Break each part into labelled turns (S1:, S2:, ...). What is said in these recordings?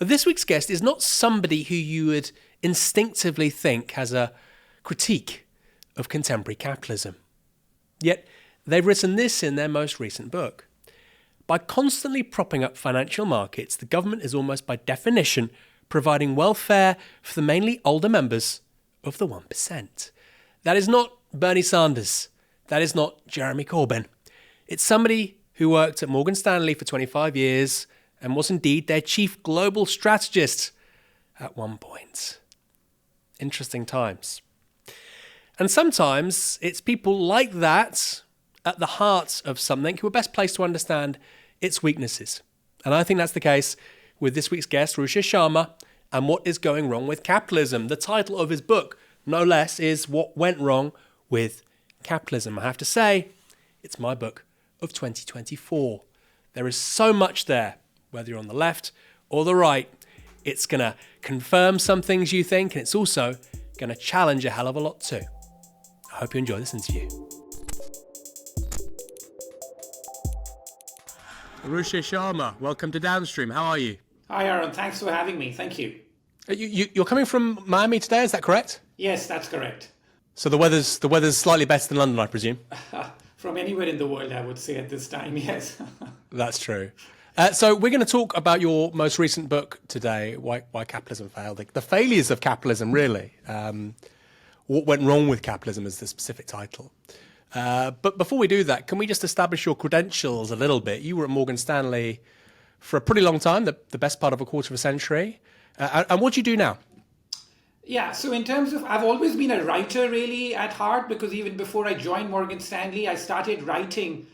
S1: This week's guest is not somebody who you would instinctively think has a critique of contemporary capitalism. Yet they've written this in their most recent book. By constantly propping up financial markets, the government is almost by definition providing welfare for the mainly older members of the 1%. That is not Bernie Sanders. That is not Jeremy Corbyn. It's somebody who worked at Morgan Stanley for 25 years and was indeed their chief global strategist at one point. Interesting times. And sometimes it's people like that at the heart of something who are best placed to understand its weaknesses. And I think that's the case with this week's guest, Ruchir Sharma, and What is Going Wrong with Capitalism. The title of his book, no less, is What Went Wrong with Capitalism. I have to say, it's my book of 2024. There is so much there, whether you're on the left or the right. It's going to confirm some things you think, and it's also going to challenge a hell of a lot too. I hope you enjoy this interview. Ruchir Sharma, welcome to Downstream. How are you?
S2: Hi, Aaron. Thanks for having me. Thank you.
S1: You're coming from Miami today, is that correct?
S2: Yes, that's correct.
S1: So the weather's slightly better than London, I presume?
S2: From anywhere in the world, I would say at this time, yes.
S1: That's true. So we're going to talk about your most recent book today, Why Capitalism Failed. The failures of capitalism, really. What went wrong with capitalism is the specific title. But before we do that, can we just establish your credentials a little bit? You were at Morgan Stanley for a pretty long time, the best part of a quarter of a century. And what do you do now?
S2: Yeah, so in terms of, I've always been a writer really at heart, because even before I joined Morgan Stanley, I started writing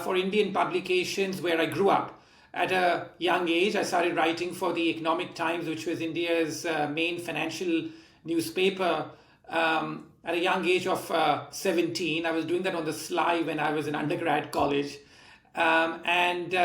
S2: for Indian publications where I grew up. At a young age, I started writing for the Economic Times, which was India's main financial newspaper. At a young age of 17, I was doing that on the sly when I was in undergrad college. And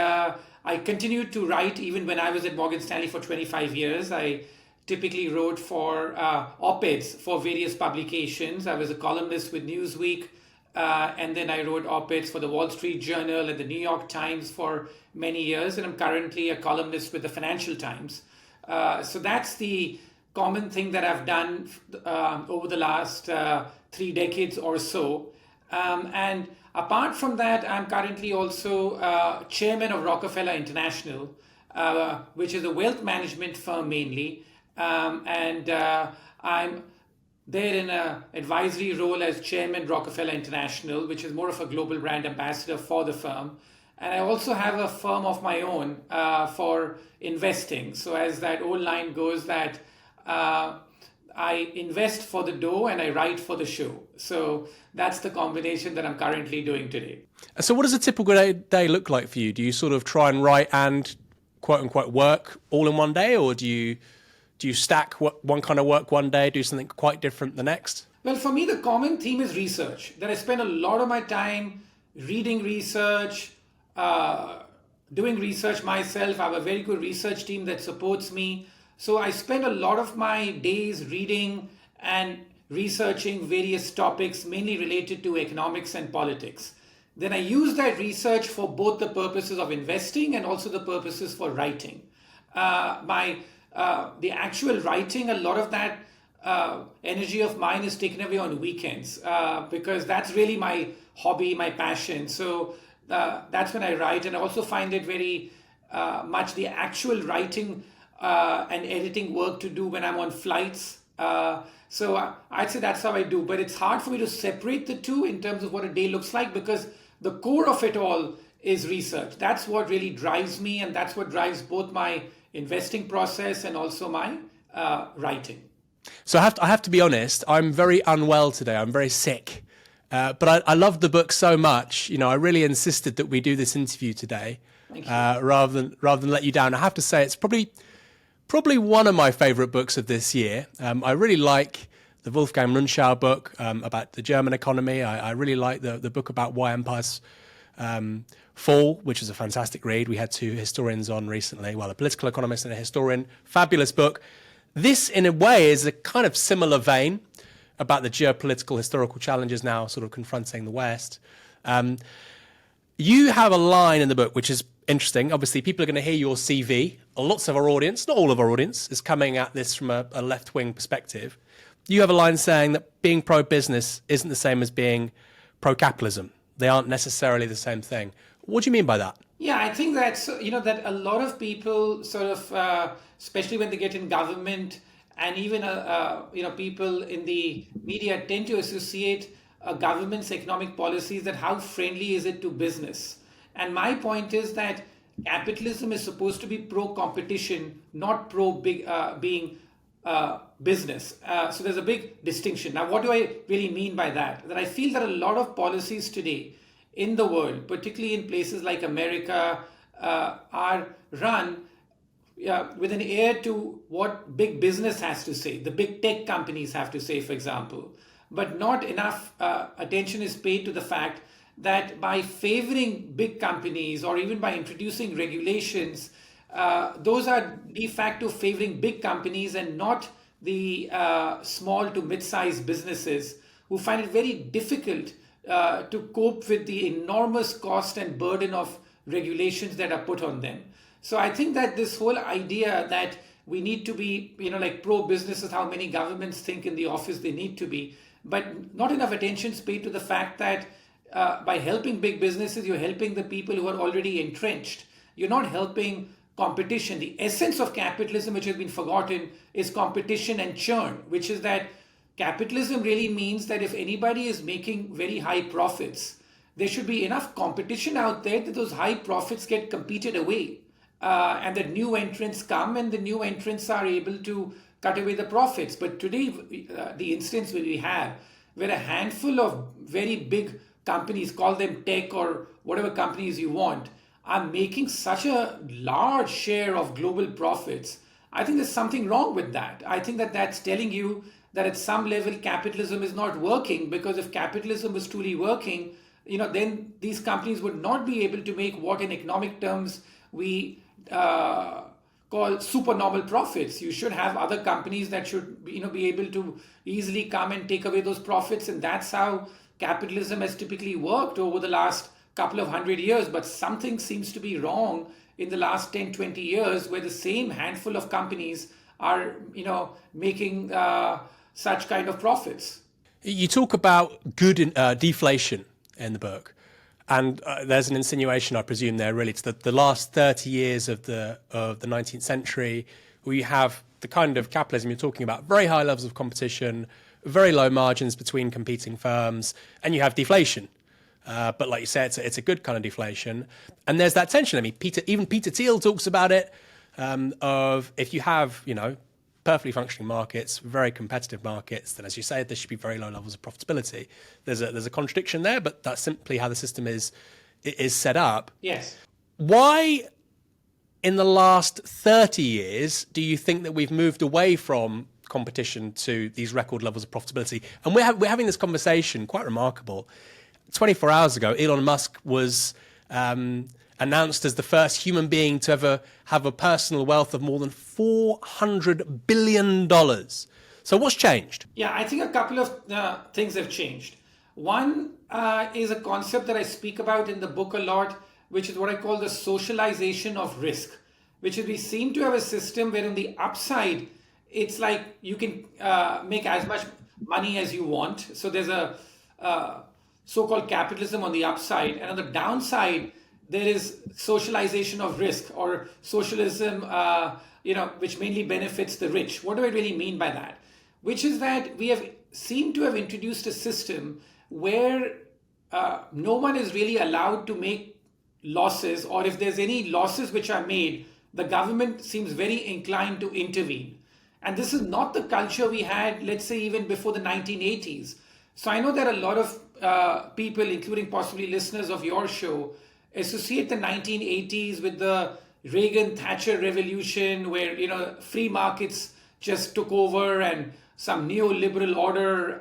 S2: I continued to write even when I was at Morgan Stanley for 25 years. I typically wrote for op-eds for various publications. I was a columnist with Newsweek, and then I wrote op-eds for the Wall Street Journal and the New York Times for many years, and I'm currently a columnist with the Financial Times. So that's the common thing that I've done over the last 3 decades or so. And apart from that, I'm currently also chairman of Rockefeller International, which is a wealth management firm mainly. And I'm there in an advisory role as chairman Rockefeller International, which is more of a global brand ambassador for the firm. And I also have a firm of my own for investing. So as that old line goes, that I invest for the dough and I write for the show. So that's the combination that I'm currently doing today.
S1: So what does a typical day look like for you? Do you sort of try and write and quote unquote work all in one day, or do you stack one kind of work one day, do something quite different the next?
S2: Well, for me, the common theme is research. That I spend a lot of my time reading research, doing research myself. I have a very good research team that supports me. So I spend a lot of my days reading and researching various topics, mainly related to economics and politics. Then I use that research for both the purposes of investing and also the purposes for writing. The actual writing, a lot of that energy of mine is taken away on weekends because that's really my hobby, my passion. So that's when I write, and I also find it very much the actual writing and editing work to do when I'm on flights. So I'd say that's how I do. But it's hard for me to separate the two in terms of what a day looks like, because the core of it all is research. That's what really drives me, and that's what drives both my investing process and also my writing.
S1: So I have to be honest, I'm very unwell today. I'm very sick. But I loved the book so much. You know, I really insisted that we do this interview today rather than let you down. I have to say it's probably one of my favorite books of this year. I really like the Wolfgang Munchau book about the German economy. I really like the book about why empires fall, which is a fantastic read. We had two historians on recently, well, a political economist and a historian. Fabulous book. This, in a way, is a kind of similar vein about the geopolitical historical challenges now sort of confronting the West. You have a line in the book which is interesting. Obviously, people are going to hear your CV. Lots of our audience, not all of our audience, is coming at this from a left-wing perspective. You have a line saying that being pro-business isn't the same as being pro-capitalism. They aren't necessarily the same thing. What do you mean by that?
S2: Yeah, I think that's, that a lot of people sort of, especially when they get in government and even, people in the media tend to associate a government's economic policies that how friendly is it to business. And my point is that capitalism is supposed to be pro-competition, not being business. So there's a big distinction. Now, what do I really mean by that? That I feel that a lot of policies today in the world, particularly in places like America, are run with an ear to what big business has to say, the big tech companies have to say, for example. But not enough attention is paid to the fact that by favoring big companies or even by introducing regulations, those are de facto favoring big companies and not the small to mid-sized businesses who find it very difficult to cope with the enormous cost and burden of regulations that are put on them. So I think that this whole idea that we need to be, like pro-business is how many governments think in the office they need to be, but not enough attention is paid to the fact that by helping big businesses, you're helping the people who are already entrenched. You're not helping competition. The essence of capitalism, which has been forgotten, is competition and churn, which is that capitalism really means that if anybody is making very high profits, there should be enough competition out there that those high profits get competed away. And that new entrants come and the new entrants are able to cut away the profits. But today, the instance we have, where a handful of very big companies, call them tech or whatever companies you want, are making such a large share of global profits, I think there's something wrong with that. I think that that's telling you that at some level capitalism is not working, because if capitalism was truly working, then these companies would not be able to make what in economic terms we call supernormal profits. You should have other companies that should be able to easily come and take away those profits, and that's how capitalism has typically worked over the last couple of 100 years. But something seems to be wrong in the last 10-20 years, where the same handful of companies are making such kind of profits.
S1: You talk about good deflation in the book, and there's an insinuation, I presume, there really to the last 30 years of the 19th century, where you have the kind of capitalism you're talking about, very high levels of competition, very low margins between competing firms, and you have deflation. But like you said, it's a good kind of deflation. And there's that tension. I mean, Peter Thiel talks about it, of if you have, perfectly functioning markets, very competitive markets, then as you say, there should be very low levels of profitability. There's a contradiction there, but that's simply how the system is set up.
S2: Yes.
S1: Why, in the last 30 years, do you think that we've moved away from competition to these record levels of profitability? And we're having this conversation, quite remarkable. 24 hours ago, Elon Musk was announced as the first human being to ever have a personal wealth of more than $400 billion. So what's changed?
S2: Yeah, I think a couple of things have changed. One is a concept that I speak about in the book a lot, which is what I call the socialization of risk, which is we seem to have a system where on the upside, it's like you can make as much money as you want. So there's a so-called capitalism on the upside. And on the downside, there is socialization of risk, or socialism, which mainly benefits the rich. What do I really mean by that? Which is that we have seemed to have introduced a system where no one is really allowed to make losses, or if there's any losses which are made, the government seems very inclined to intervene. And this is not the culture we had, let's say, even before the 1980s. So I know that a lot of people, including possibly listeners of your show, associate the 1980s with the Reagan-Thatcher revolution, where free markets just took over and some neoliberal order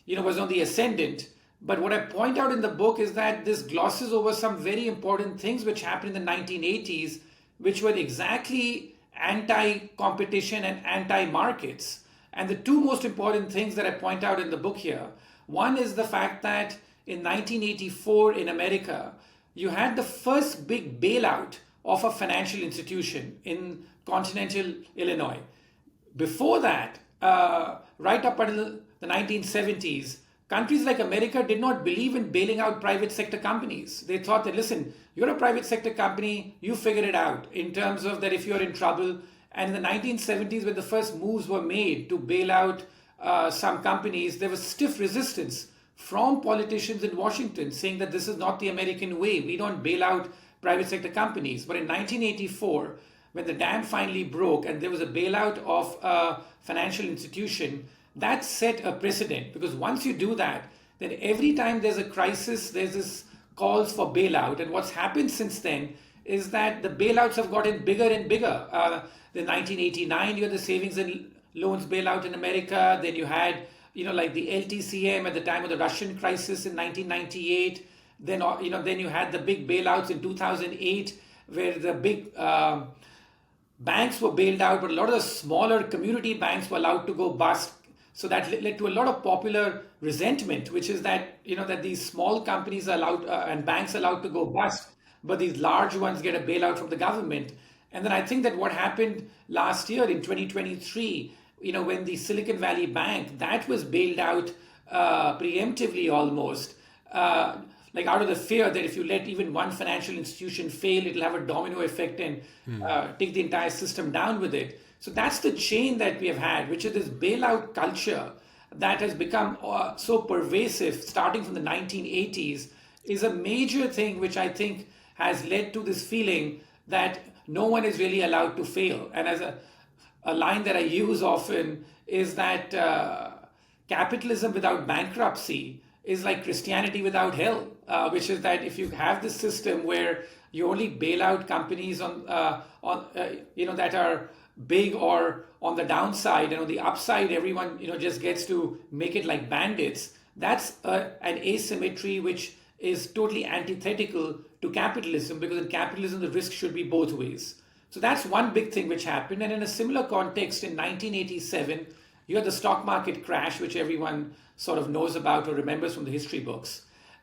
S2: was on the ascendant. But what I point out in the book is that this glosses over some very important things which happened in the 1980s, which were exactly anti-competition and anti-markets. And the two most important things that I point out in the book here, one is the fact that in 1984 in America, you had the first big bailout of a financial institution in continental Illinois. Before that, right up until the 1970s, countries like America did not believe in bailing out private sector companies. They thought that, listen, you're a private sector company, you figure it out in terms of that if you're in trouble. And in the 1970s, when the first moves were made to bail out some companies, there was stiff resistance from politicians in Washington saying that this is not the American way. We don't bail out private sector companies. But in 1984, when the dam finally broke and there was a bailout of a financial institution, that set a precedent, because once you do that, then every time there's a crisis, there's this calls for bailout. And what's happened since then is that the bailouts have gotten bigger and bigger. In 1989, you had the savings and loans bailout in America. Then you had, like the LTCM at the time of the Russian crisis in 1998. Then, then you had the big bailouts in 2008, where the big banks were bailed out, but a lot of the smaller community banks were allowed to go bust. So that led to a lot of popular resentment, which is that, that these small companies are allowed and banks are allowed to go bust, but these large ones get a bailout from the government. And then I think that what happened last year in 2023, when the Silicon Valley Bank, that was bailed out preemptively almost, like out of the fear that if you let even one financial institution fail, it'll have a domino effect and take the entire system down with it. So that's the chain that we have had, which is this bailout culture that has become so pervasive starting from the 1980s, is a major thing which I think has led to this feeling that no one is really allowed to fail. And as a line that I use often is that capitalism without bankruptcy is like Christianity without hell, which is that if you have this system where you only bail out companies on that are big or on the downside, and on the upside everyone just gets to make it like bandits, that's an asymmetry which is totally antithetical to capitalism, because in capitalism the risk should be both ways. So that's one big thing which happened. And in a similar context, in 1987 you had the stock market crash, which everyone sort of knows about or remembers from the history books,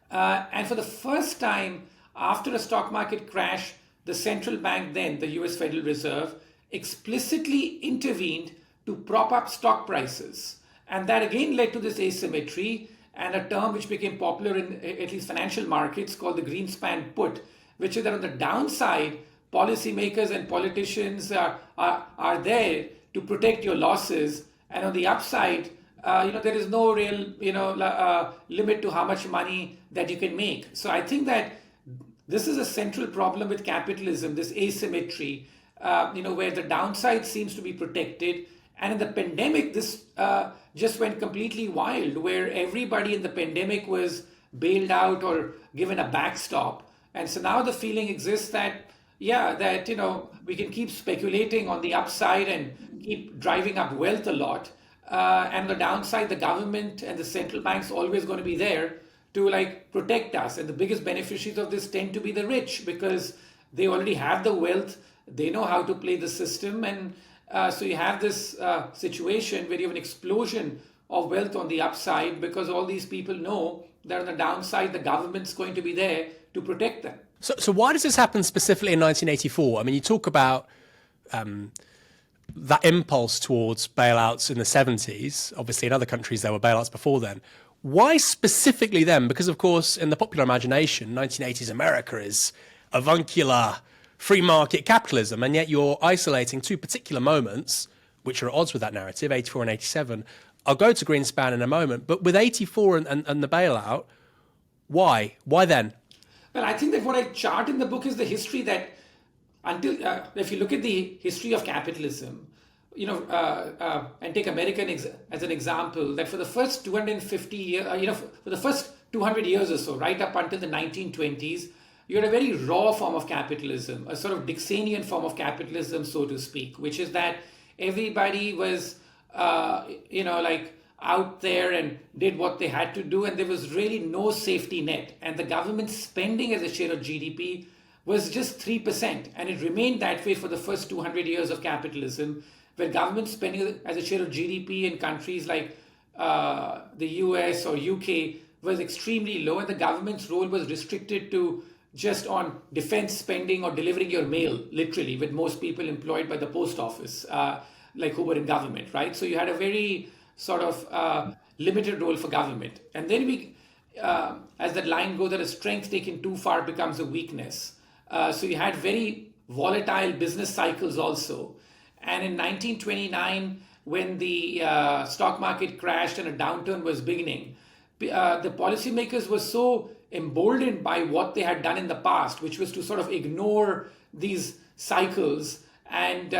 S2: and for the first time after a stock market crash, the central bank, then the US Federal Reserve, explicitly intervened to prop up stock prices. And that again led to this asymmetry and a term which became popular in at least financial markets called the Greenspan put, which is that on the downside, policymakers and politicians are there to protect your losses. And on the upside, there is no real, limit to how much money that you can make. So I think that this is a central problem with capitalism, this asymmetry, where the downside seems to be protected. And in the pandemic, this just went completely wild, where everybody in the pandemic was bailed out or given a backstop. And so now the feeling exists that, we can keep speculating on the upside and keep driving up wealth a lot. And the downside, the government and the central bank's always going to be there to protect us. And the biggest beneficiaries of this tend to be the rich, because they already have the wealth. They know how to play the system. And so you have this situation where you have an explosion of wealth on the upside, because all these people know that on the downside, the government's going to be there to protect them.
S1: So why does this happen specifically in 1984? I mean, you talk about that impulse towards bailouts in the 70s. Obviously, in other countries, there were bailouts before then. Why specifically then? Because, of course, in the popular imagination, 1980s America is avuncular free market capitalism, and yet you're isolating two particular moments which are at odds with that narrative, 84 and 87. I'll go to Greenspan in a moment, but with 84 and the bailout, why? Why then?
S2: Well, I think that what I chart in the book is the history that until, if you look at the history of capitalism, and take America as an example, that for the first 250 years, for the first 200 years or so, right up until the 1920s, you had a very raw form of capitalism, a sort of Dixonian form of capitalism, so to speak, which is that everybody was, out there and did what they had to do, and there was really no safety net. And the government spending as a share of GDP was just 3%. And it remained that way for the first 200 years of capitalism, where government spending as a share of GDP in countries like the US or UK was extremely low, and the government's role was restricted to just on defense spending or delivering your mail, literally, with most people employed by the post office, like who were in government, right? So you had a very sort of limited role for government. And then as that line goes, that a strength taken too far becomes a weakness. So you had very volatile business cycles also. And in 1929, when the stock market crashed and a downturn was beginning, the policymakers were so emboldened by what they had done in the past, which was to sort of ignore these cycles, and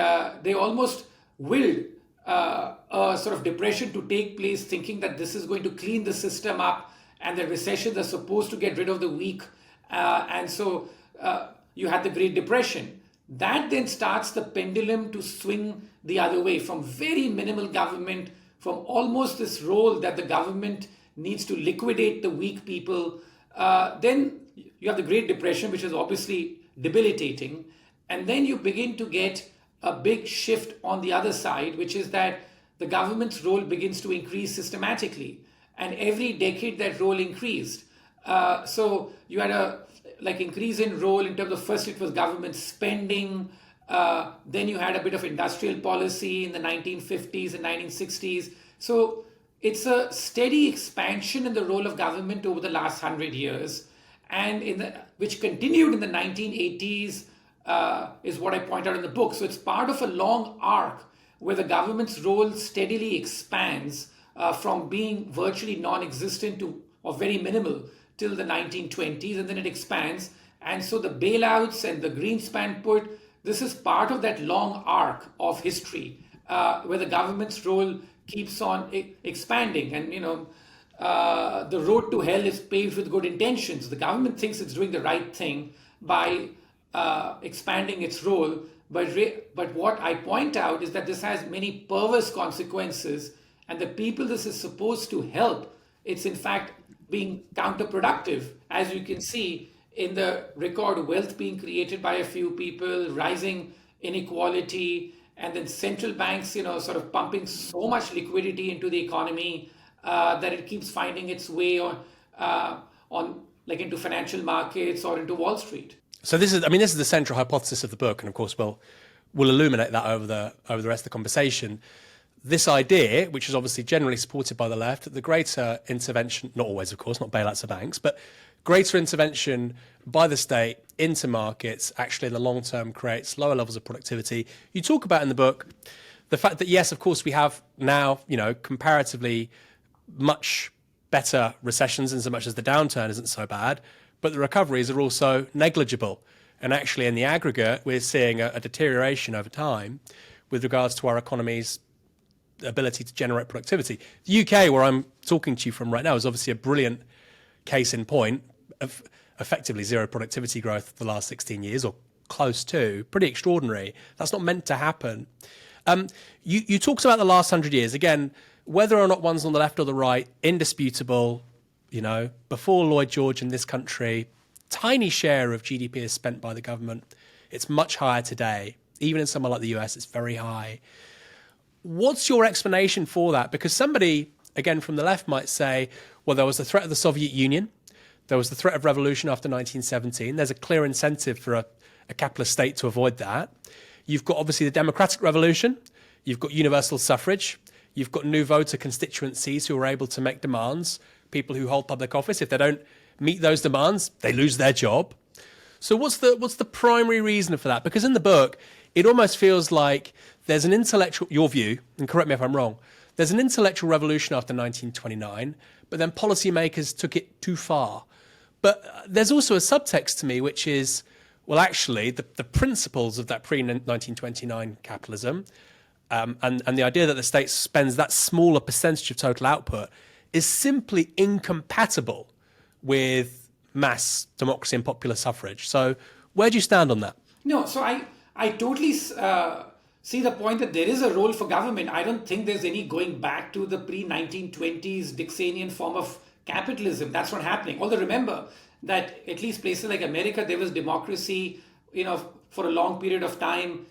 S2: they almost willed a sort of depression to take place, thinking that this is going to clean the system up and the recessions are supposed to get rid of the weak. And so you had the Great Depression. That then starts the pendulum to swing the other way, from very minimal government, from almost this role that the government needs to liquidate the weak people. Then you have the Great Depression, which is obviously debilitating. And then you begin to get a big shift on the other side, which is that the government's role begins to increase systematically. And every decade that role increased. So you had a increase in role in terms of, first it was government spending, then you had a bit of industrial policy in the 1950s and 1960s. So it's a steady expansion in the role of government over the last 100 years, and which continued in the 1980s, is what I point out in the book. So it's part of a long arc where the government's role steadily expands from being virtually non-existent to or very minimal till the 1920s, and then it expands. And so the bailouts and the Greenspan put, this is part of that long arc of history where the government's role keeps on expanding. And, the road to hell is paved with good intentions. The government thinks it's doing the right thing by expanding its role. But what I point out is that this has many perverse consequences, and the people this is supposed to help, it's in fact being counterproductive, as you can see in the record wealth being created by a few people, rising inequality, and then central banks, sort of pumping so much liquidity into the economy that it keeps finding its way into financial markets or into Wall Street.
S1: So this is the central hypothesis of the book, and of course we'll illuminate that over the rest of the conversation. This idea, which is obviously generally supported by the left, that the greater intervention, not always of course, not bailouts of banks, but greater intervention by the state into markets actually in the long term creates lower levels of productivity. You talk about in the book the fact that yes, of course, we have now, comparatively much better recessions in so much as the downturn isn't so bad, but the recoveries are also negligible. And actually in the aggregate, we're seeing a deterioration over time with regards to our economy's ability to generate productivity. The UK, where I'm talking to you from right now, is obviously a brilliant case in point of effectively zero productivity growth for the last 16 years, or close to. Pretty extraordinary. That's not meant to happen. You talked about the last 100 years. Again, whether or not one's on the left or the right, indisputable. Before Lloyd George in this country, tiny share of GDP is spent by the government. It's much higher today. Even in somewhere like the US, it's very high. What's your explanation for that? Because somebody, again, from the left might say, well, there was the threat of the Soviet Union. There was the threat of revolution after 1917. There's a clear incentive for a capitalist state to avoid that. You've got, obviously, the democratic revolution. You've got universal suffrage. You've got new voter constituencies who are able to make demands. People who hold public office, if they don't meet those demands, they lose their job. So what's the primary reason for that? Because in the book, it almost feels like there's an intellectual, your view, and correct me if I'm wrong, there's an intellectual revolution after 1929, but then policymakers took it too far. But there's also a subtext to me, which is, well, actually, the principles of that pre-1929 capitalism and the idea that the state spends that smaller percentage of total output is simply incompatible with mass democracy and popular suffrage. So where do you stand on that?
S2: No, so I totally see the point that there is a role for government. I don't think there's any going back to the pre-1920s Dixonian form of capitalism. That's not happening. Although remember that at least places like America, there was democracy, for a long period of time,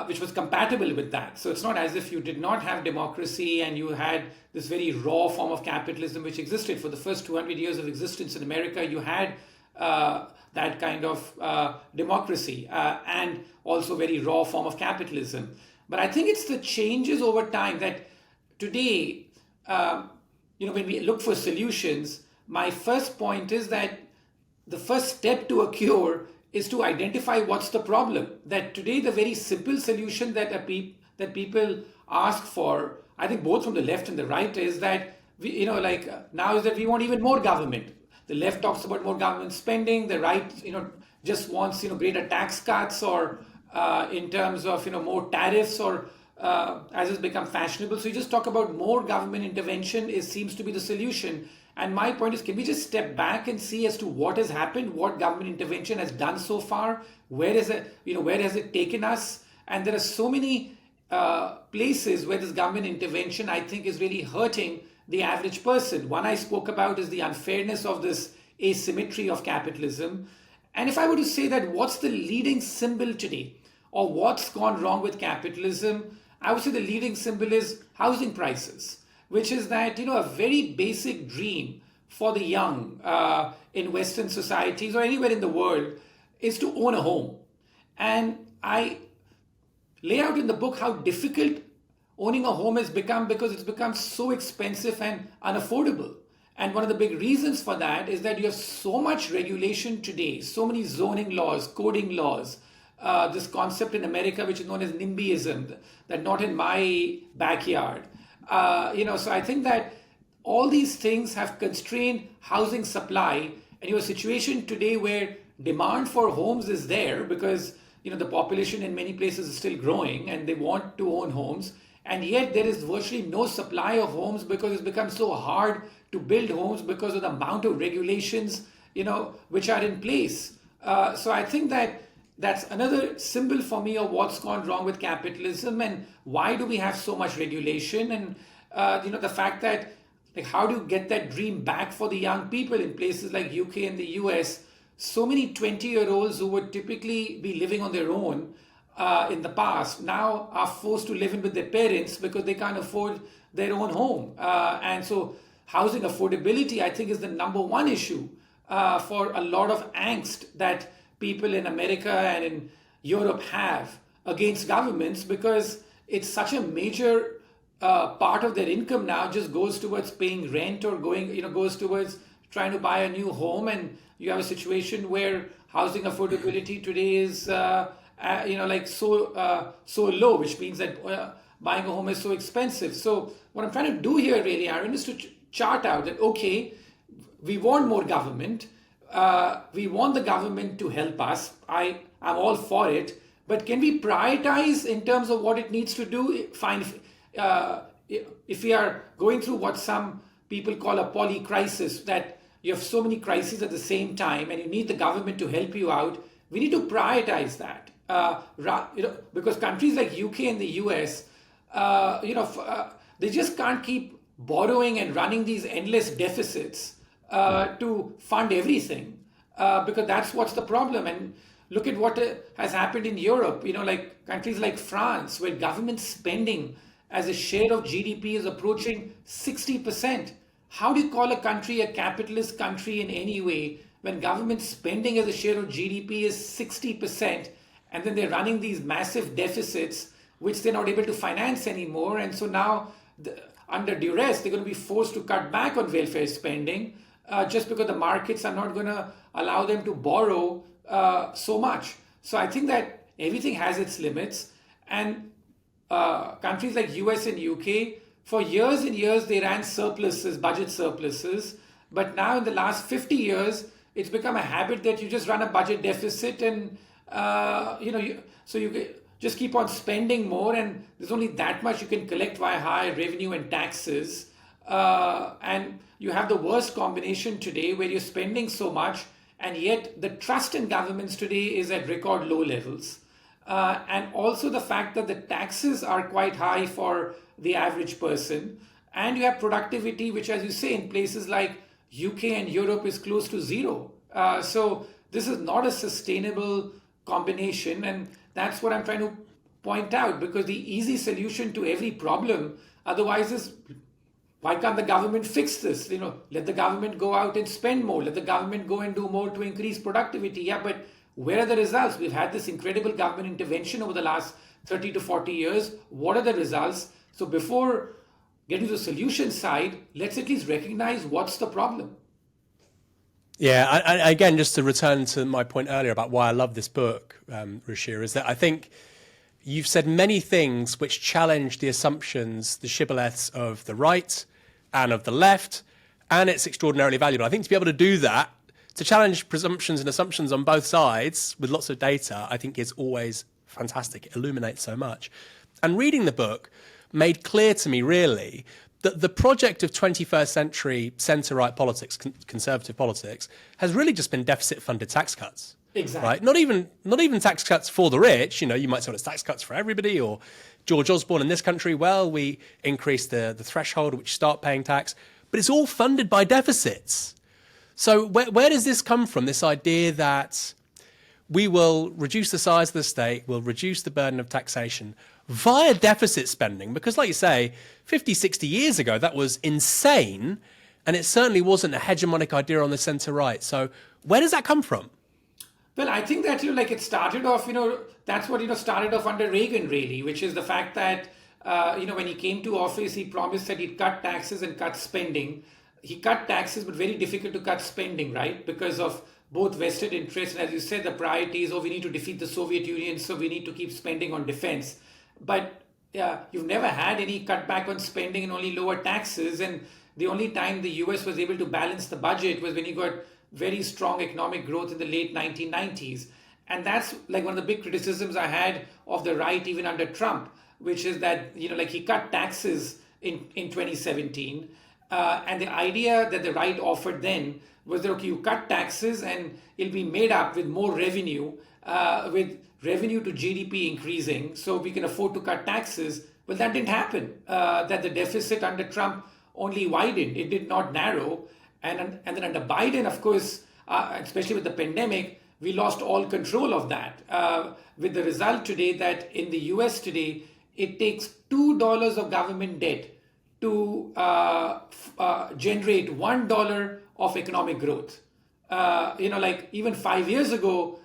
S2: which was compatible with that. So it's not as if you did not have democracy and you had this very raw form of capitalism which existed for the first 200 years of existence in America. You had that kind of democracy and also very raw form of capitalism. But I think it's the changes over time that today, when we look for solutions, my first point is that the first step to a cure is to identify what's the problem. That today, the very simple solution that that people ask for, I think both from the left and the right, is that now is that we want even more government. The left talks about more government spending. The right, just wants greater tax cuts, or in terms of more tariffs, or as has become fashionable. So you just talk about more government intervention seems to be the solution. And my point is, can we just step back and see as to what has happened, what government intervention has done so far, where has it taken us? And there are so many places where this government intervention, I think, is really hurting the average person. One I spoke about is the unfairness of this asymmetry of capitalism. And if I were to say that what's the leading symbol today, or what's gone wrong with capitalism, I would say the leading symbol is housing prices, which is that, a very basic dream for the young in Western societies or anywhere in the world is to own a home. And I lay out in the book how difficult owning a home has become, because it's become so expensive and unaffordable. And one of the big reasons for that is that you have so much regulation today, so many zoning laws, coding laws, this concept in America which is known as NIMBYism, that not in my backyard. So I think that all these things have constrained housing supply, and you have a situation today where demand for homes is there because the population in many places is still growing and they want to own homes, and yet there is virtually no supply of homes because it's become so hard to build homes because of the amount of regulations which are in place. So I think that that's another symbol for me of what's gone wrong with capitalism, and why do we have so much regulation, and the fact that, like, how do you get that dream back for the young people in places like UK and the US? So many 20-year-olds who would typically be living on their own in the past now are forced to live in with their parents because they can't afford their own home. And so housing affordability, I think, is the number one issue for a lot of angst that people in America and in Europe have against governments, because it's such a major part of their income now just goes towards paying rent, or goes towards trying to buy a new home. And you have a situation where housing affordability today is so low, which means that buying a home is so expensive. So what I'm trying to do here really, Aaron, is to chart out that, okay, we want more government. We want the government to help us. I'm all for it. But can we prioritize in terms of what it needs to do? Fine. If we are going through what some people call a poly-crisis, that you have so many crises at the same time and you need the government to help you out, we need to prioritize that. Because countries like UK and the US, they just can't keep borrowing and running these endless deficits to fund everything, because that's what's the problem. And look at what has happened in Europe, like countries like France, where government spending as a share of GDP is approaching 60%. How do you call a country a capitalist country in any way when government spending as a share of GDP is 60%, and then they're running these massive deficits which they're not able to finance anymore? And so now, under duress, they're going to be forced to cut back on welfare spending just because the markets are not going to allow them to borrow so much. So I think that everything has its limits. And countries like US and UK, for years and years, they ran surpluses, budget surpluses. But now in the last 50 years, it's become a habit that you just run a budget deficit, and so you just keep on spending more, and there's only that much you can collect via higher revenue and taxes. And you have the worst combination today, where you're spending so much, and yet the trust in governments today is at record low levels. And also the fact that the taxes are quite high for the average person, and you have productivity, which, as you say, in places like UK and Europe is close to zero. So this is not a sustainable combination, and that's what I'm trying to point out, because the easy solution to every problem otherwise is why can't the government fix this? Let the government go out and spend more. Let the government go and do more to increase productivity. Yeah, but where are the results? We've had this incredible government intervention over the last 30 to 40 years. What are the results? So before getting to the solution side, let's at least recognize what's the problem.
S1: Yeah, I, again, just to return to my point earlier about why I love this book, Ruchir, is that I think you've said many things which challenge the assumptions, the shibboleths of the right and of the left, and it's extraordinarily valuable. I think to be able to do that, to challenge presumptions and assumptions on both sides with lots of data, I think is always fantastic. It illuminates so much. And reading the book made clear to me, really, that the project of 21st century centre-right politics, conservative politics, has really just been deficit-funded tax cuts.
S2: Exactly.
S1: Right? Not even tax cuts for the rich. You might say it's tax cuts for everybody. Or George Osborne in this country, well, we increased the threshold at which you start paying tax. But it's all funded by deficits. So where does this come from, this idea that we will reduce the size of the state, we'll reduce the burden of taxation via deficit spending? Because like you say, 50, 60 years ago, that was insane. And it certainly wasn't a hegemonic idea on the centre-right. So where does that come from?
S2: Well, I think that, it started off, that's what, started off under Reagan, really, which is the fact that, when he came to office, he promised that he'd cut taxes and cut spending. He cut taxes, but very difficult to cut spending, right? Because of both vested interests. And as you said, the priority is, we need to defeat the Soviet Union, so we need to keep spending on defense. But you've never had any cutback on spending and only lower taxes. And the only time the US was able to balance the budget was when you got very strong economic growth in the late 1990s. And that's like one of the big criticisms I had of the right, even under Trump, which is that, he cut taxes in 2017. And the idea that the right offered then was that, okay, you cut taxes and it'll be made up with more revenue, with revenue to GDP increasing, so we can afford to cut taxes. Well, that didn't happen. That the deficit under Trump only widened. It did not narrow. And then under Biden, of course, especially with the pandemic, we lost all control of that. With the result today that in the US today, it takes $2 of government debt to generate $1 of economic growth. Even 5 years ago,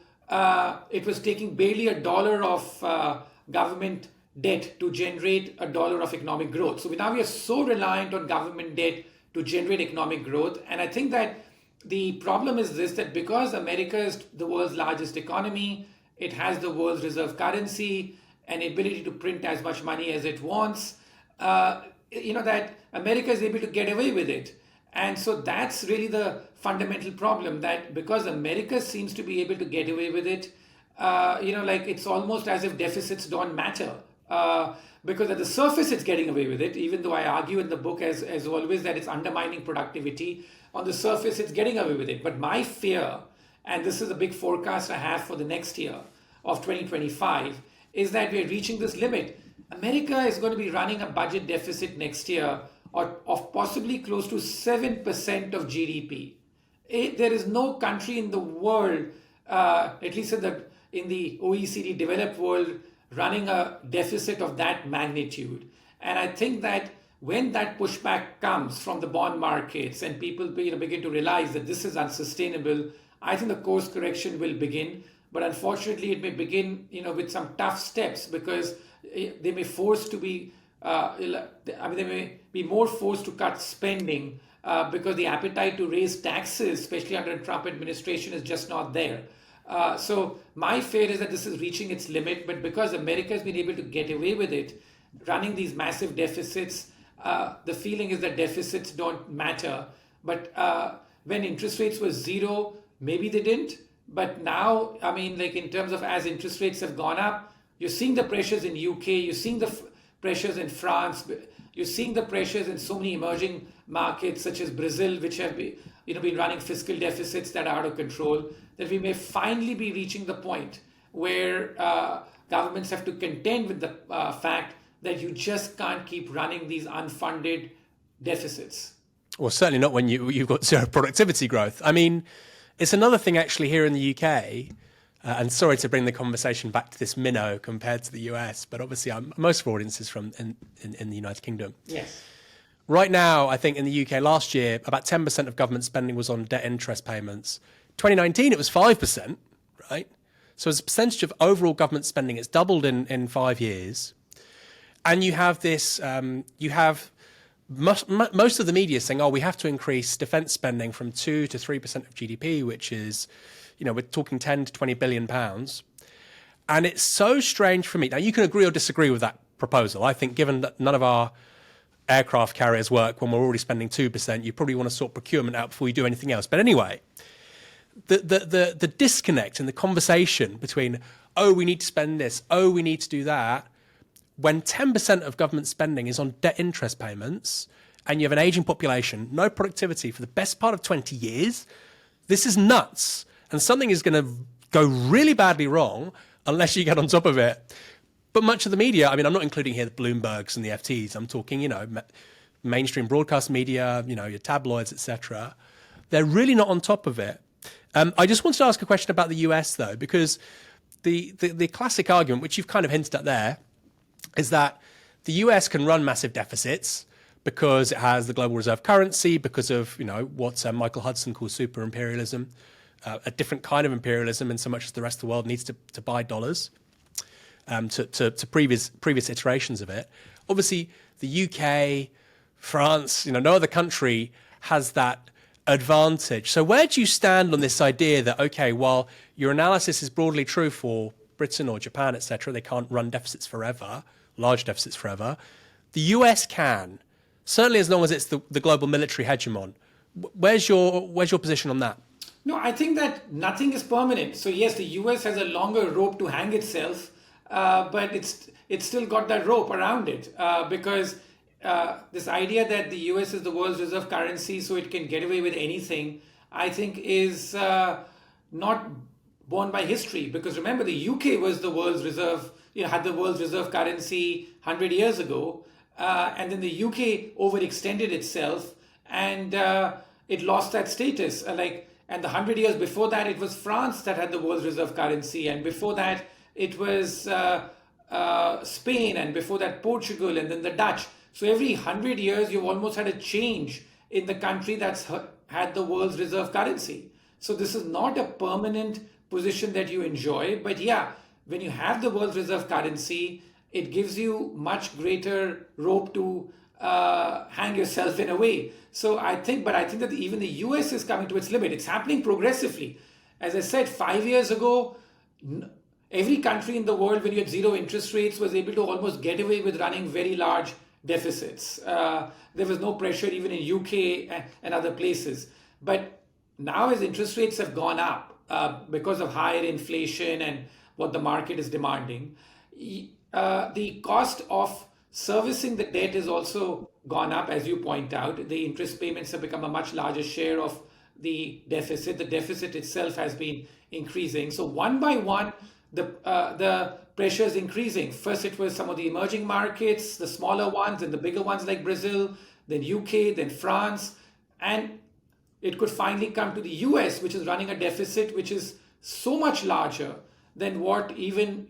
S2: it was taking barely $1 of government debt to generate $1 of economic growth. So now we are so reliant on government debt to generate economic growth. And I think that the problem is this, that because America is the world's largest economy, it has the world's reserve currency and ability to print as much money as it wants, that America is able to get away with it. And so that's really the fundamental problem, that because America seems to be able to get away with it, it's almost as if deficits don't matter. Because at the surface, it's getting away with it, even though I argue in the book, as always, that it's undermining productivity. On the surface, it's getting away with it. But my fear, and this is a big forecast I have for the next year of 2025, is that we're reaching this limit. America is going to be running a budget deficit next year of possibly close to 7% of GDP. There is no country in the world, at least in the OECD developed world, running a deficit of that magnitude. And I think that when that pushback comes from the bond markets and people begin to realize that this is unsustainable, I think the course correction will begin. But unfortunately, it may begin with some tough steps, because they may they may be more forced to cut spending because the appetite to raise taxes, especially under the Trump administration, is just not there. So my fear is that this is reaching its limit, but because America has been able to get away with it, running these massive deficits, the feeling is that deficits don't matter. But when interest rates were zero, maybe they didn't. But now, in terms of as interest rates have gone up, you're seeing the pressures in UK, you're seeing the pressures in France, you're seeing the pressures in so many emerging markets such as Brazil, which have been running fiscal deficits that are out of control, that we may finally be reaching the point where governments have to contend with the fact that you just can't keep running these unfunded deficits.
S1: Well, certainly not when you've got zero productivity growth. It's another thing actually here in the UK, and sorry to bring the conversation back to this minnow compared to the US, but obviously most of our audience is from in the United Kingdom.
S2: Yes.
S1: Right now, I think in the UK last year, about 10% of government spending was on debt interest payments. 2019, it was 5%, right? So as a percentage of overall government spending, it's doubled in 5 years. And you have this, you have most of the media saying, oh, we have to increase defense spending from 2 to 3% of GDP, which is, we're talking 10 to 20 billion pounds. And it's so strange for me. Now, you can agree or disagree with that proposal. I think given that none of our aircraft carriers work when we're already spending 2%, you probably want to sort procurement out before you do anything else. But anyway, the disconnect in the conversation between, oh, we need to spend this, oh, we need to do that, when 10% of government spending is on debt interest payments and you have an aging population, no productivity for the best part of 20 years, this is nuts. And something is going to go really badly wrong unless you get on top of it. But much of the media, I mean, I'm not including here the Bloombergs and the FTs. I'm talking, mainstream broadcast media, your tabloids, etc. They're really not on top of it. I just wanted to ask a question about the US, though, because the classic argument, which you've kind of hinted at there, is that the US can run massive deficits because it has the global reserve currency, because of what Michael Hudson calls super imperialism, a different kind of imperialism, in so much as the rest of the world needs to buy dollars. To previous iterations of it. Obviously, the UK, France, no other country has that advantage. So where do you stand on this idea that, okay, while your analysis is broadly true for Britain or Japan, etc., they can't run deficits forever, large deficits forever, the US can, certainly as long as it's the global military hegemon. Where's your position on that?
S2: No, I think that nothing is permanent. So yes, the US has a longer rope to hang itself, but it's still got that rope around it because this idea that the US is the world's reserve currency, so it can get away with anything, I think is not borne by history. Because remember, the UK was the world's reserve, had the world's reserve currency 100 years ago, and then the UK overextended itself and it lost that status. And the 100 years before that, it was France that had the world's reserve currency, and before that, it was Spain, and before that Portugal, and then the Dutch. So every 100 years, you've almost had a change in the country that's had the world's reserve currency. So this is not a permanent position that you enjoy. But yeah, when you have the world's reserve currency, it gives you much greater rope to hang yourself in a way. So I think that even the US is coming to its limit. It's happening progressively. As I said, 5 years ago, every country in the world, when you had zero interest rates, was able to almost get away with running very large deficits. There was no pressure even in UK and other places. But now as interest rates have gone up because of higher inflation and what the market is demanding, the cost of servicing the debt has also gone up, as you point out. The interest payments have become a much larger share of the deficit. The deficit itself has been increasing. So one by one, the pressure is increasing. First, it was some of the emerging markets, the smaller ones, and the bigger ones like Brazil, then UK, then France, and it could finally come to the US, which is running a deficit which is so much larger than what even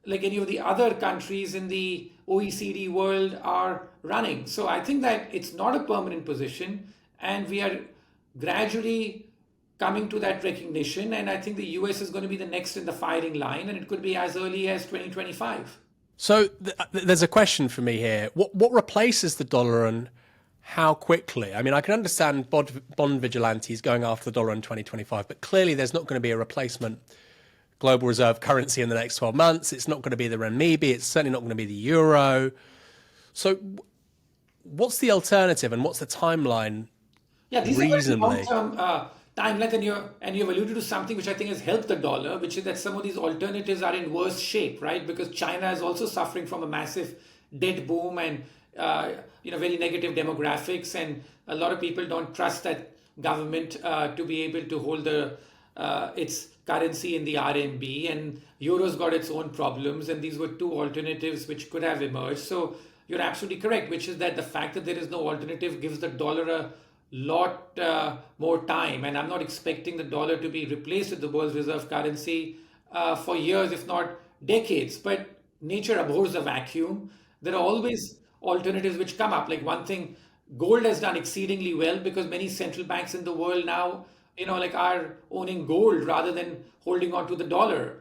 S2: like any of the other countries in the OECD world are running. So I think that it's not a permanent position, and we are gradually coming to that recognition. And I think the US is going to be the next in the firing line, and it could be as early as 2025.
S1: So there's a question for me here. What replaces the dollar, and how quickly? I mean, I can understand bond vigilantes going after the dollar in 2025, but clearly there's not going to be a replacement global reserve currency in the next 12 months. It's not going to be the renminbi. It's certainly not going to be the euro. So what's the alternative, and what's the timeline?
S2: Yeah, these
S1: reasonably?
S2: are long-term timelines, and you've alluded to something which I think has helped the dollar, which is that some of these alternatives are in worse shape, right? Because China is also suffering from a massive debt boom and very negative demographics, and a lot of people don't trust that government to be able to hold its currency in the RMB, and euro's got its own problems, and these were two alternatives which could have emerged. So you're absolutely correct, which is that the fact that there is no alternative gives the dollar a lot more time, and I'm not expecting the dollar to be replaced with the world's reserve currency for years, if not decades. But nature abhors a vacuum. There are always alternatives which come up. Like one thing, gold has done exceedingly well because many central banks in the world now, like are owning gold rather than holding on to the dollar.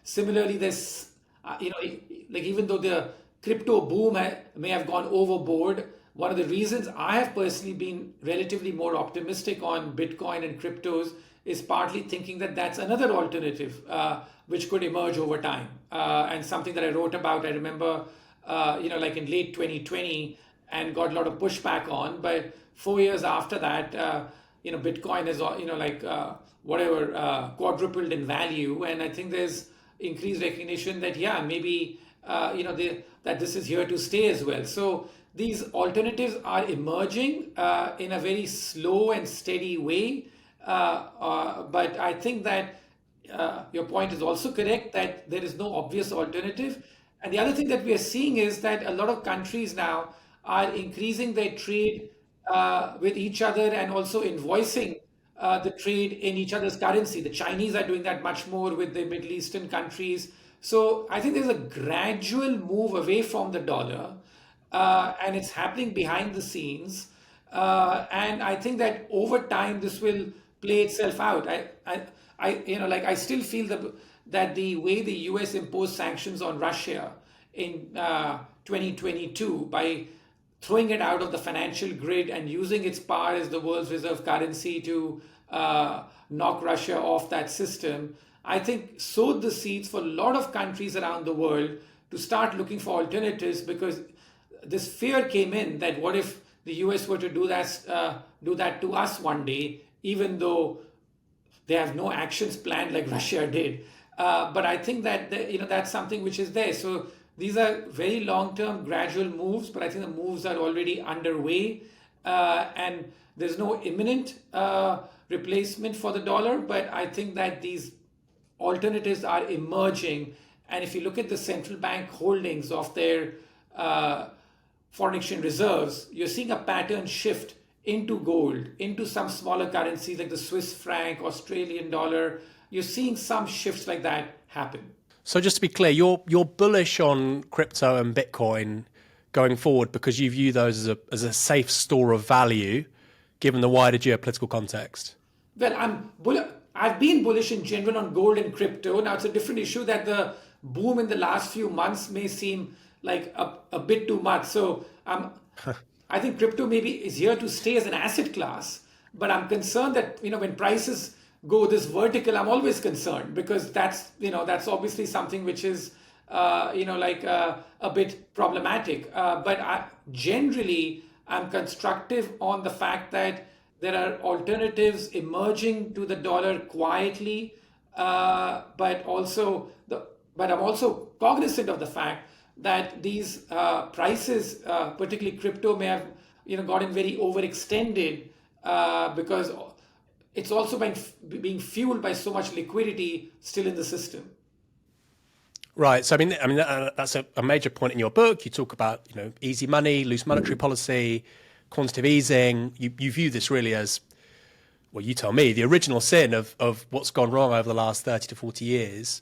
S2: Similarly, there's, like even though the crypto boom may have gone overboard, one of the reasons I have personally been relatively more optimistic on Bitcoin and cryptos is partly thinking that that's another alternative which could emerge over time. And something that I wrote about, I remember, like in late 2020, and got a lot of pushback on. But 4 years after that, Bitcoin is, quadrupled in value. And I think there's increased recognition that, yeah, maybe, that this is here to stay as well. So these alternatives are emerging in a very slow and steady way. But I think that your point is also correct that there is no obvious alternative. And the other thing that we are seeing is that a lot of countries now are increasing their trade with each other and also invoicing the trade in each other's currency. The Chinese are doing that much more with the Middle Eastern countries. So I think there's a gradual move away from the dollar, and it's happening behind the scenes. And I think that over time this will play itself out. I still feel that the way the US imposed sanctions on Russia in 2022 by throwing it out of the financial grid and using its power as the world's reserve currency to knock Russia off that system, I think sowed the seeds for a lot of countries around the world to start looking for alternatives, because this fear came in that what if the US were to do that to us one day, even though they have no actions planned like Russia did. But I think that that's something which is there. So these are very long-term, gradual moves, but I think the moves are already underway, and there's no imminent replacement for the dollar. But I think that these alternatives are emerging, and if you look at the central bank holdings of their foreign exchange reserves, you're seeing a pattern shift into gold, into some smaller currencies like the Swiss franc, Australian dollar. You're seeing some shifts like that happen.
S1: So just to be clear, you're bullish on crypto and Bitcoin going forward because you view those as a safe store of value, given the wider geopolitical context.
S2: Well, I've been bullish in general on gold and crypto. Now it's a different issue that the boom in the last few months may seem like a bit too much. So I think crypto maybe is here to stay as an asset class, but I'm concerned that when prices go this vertical, I'm always concerned, because that's obviously something which is a bit problematic. But generally, I'm constructive on the fact that there are alternatives emerging to the dollar quietly, but I'm also cognizant of the fact that these prices, particularly crypto, may have gotten very overextended because it's also being fueled by so much liquidity still in the system.
S1: Right. So I mean that's a major point in your book. You talk about easy money, loose monetary policy, quantitative easing. You view this really as, well, you tell me, the original sin of what's gone wrong over the last 30 to 40 years.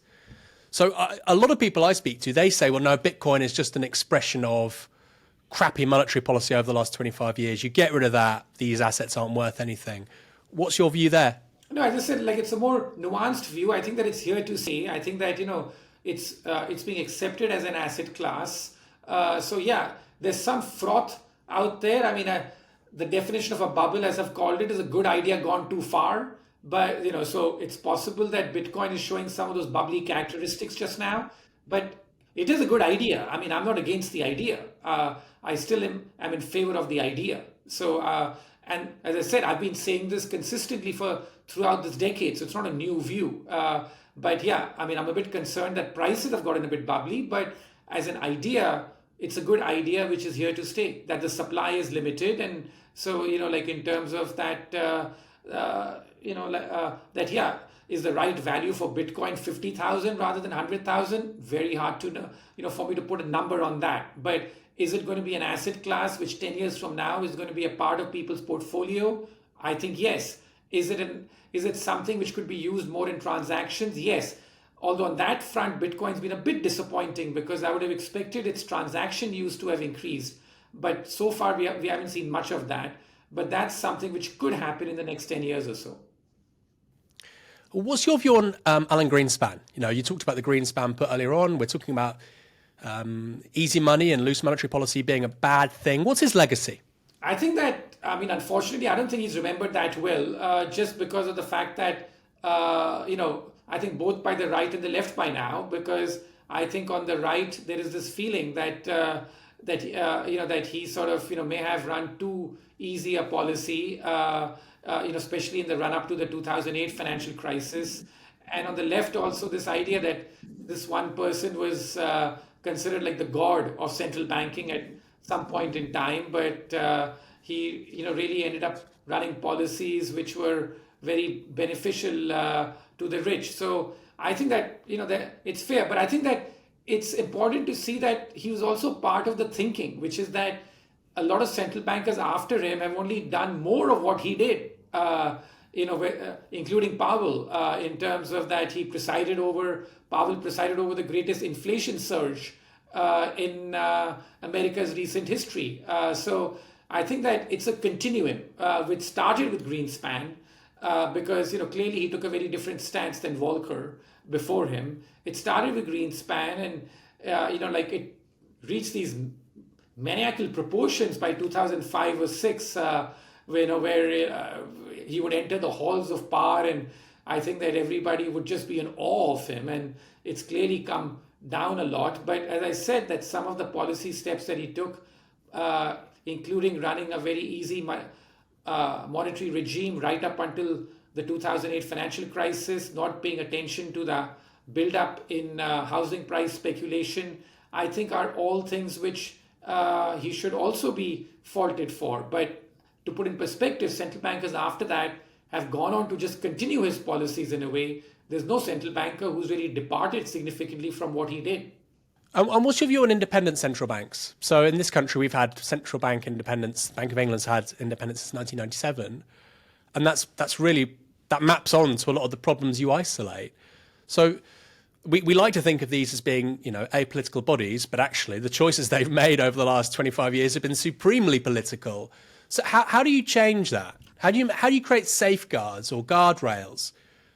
S1: So a lot of people I speak to, they say, well, no, Bitcoin is just an expression of crappy monetary policy over the last 25 years. You get rid of that, these assets aren't worth anything. What's your view there?
S2: No, as I said, it's a more nuanced view. I think that it's here to stay. I think that, it's being accepted as an asset class. So yeah, there's some froth out there. I mean, the definition of a bubble, as I've called it, is a good idea gone too far. But, so it's possible that Bitcoin is showing some of those bubbly characteristics just now, but it is a good idea. I mean, I'm not against the idea. I still am in favor of the idea. So, and as I said, I've been saying this consistently throughout this decade, so it's not a new view. But yeah, I mean, I'm a bit concerned that prices have gotten a bit bubbly, but as an idea, it's a good idea which is here to stay, that the supply is limited. And so, in terms of that, is the right value for Bitcoin 50,000 rather than 100,000? Very hard to know, for me to put a number on that. But is it going to be an asset class which 10 years from now is going to be a part of people's portfolio? I think yes. Is it something which could be used more in transactions? Yes. Although on that front, Bitcoin's been a bit disappointing because I would have expected its transaction use to have increased. But so far, we haven't seen much of that. But that's something which could happen in the next 10 years or so.
S1: What's your view on Alan Greenspan? You talked about the Greenspan put earlier on. We're talking about easy money and loose monetary policy being a bad thing. What's his legacy?
S2: I think that, unfortunately, I don't think he's remembered that well, just because of the fact that, I think both by the right and the left by now, because I think on the right, there is this feeling that, that he sort of, may have run too easy a policy, especially in the run up to the 2008 financial crisis. And on the left, also this idea that this one person was considered like the god of central banking at some point in time, but he, really ended up running policies which were very beneficial to the rich. So I think that, that it's fair, but I think that it's important to see that he was also part of the thinking, which is that a lot of central bankers after him have only done more of what he did, including Powell, in terms of that Powell presided over the greatest inflation surge in America's recent history. So I think that it's a continuum, which started with Greenspan, because clearly he took a very different stance than Volcker before him. It started with Greenspan, and it reached these maniacal proportions by 2005 or 6, where he would enter the halls of power, and I think that everybody would just be in awe of him. And it's clearly come down a lot. But as I said, that some of the policy steps that he took, including running a very easy monetary regime right up until the 2008 financial crisis, not paying attention to the build-up in housing price speculation, I think are all things which he should also be faulted for. But to put in perspective, central bankers after that have gone on to just continue his policies in a way. There's no central banker who's really departed significantly from what he did.
S1: And what's your view on independent central banks? So in this country, we've had central bank independence. Bank of England's had independence since 1997. And that maps on to a lot of the problems you isolate. So we like to think of these as being, apolitical bodies, but actually the choices they've made over the last 25 years have been supremely political. So how do you change that? How do you create safeguards or guardrails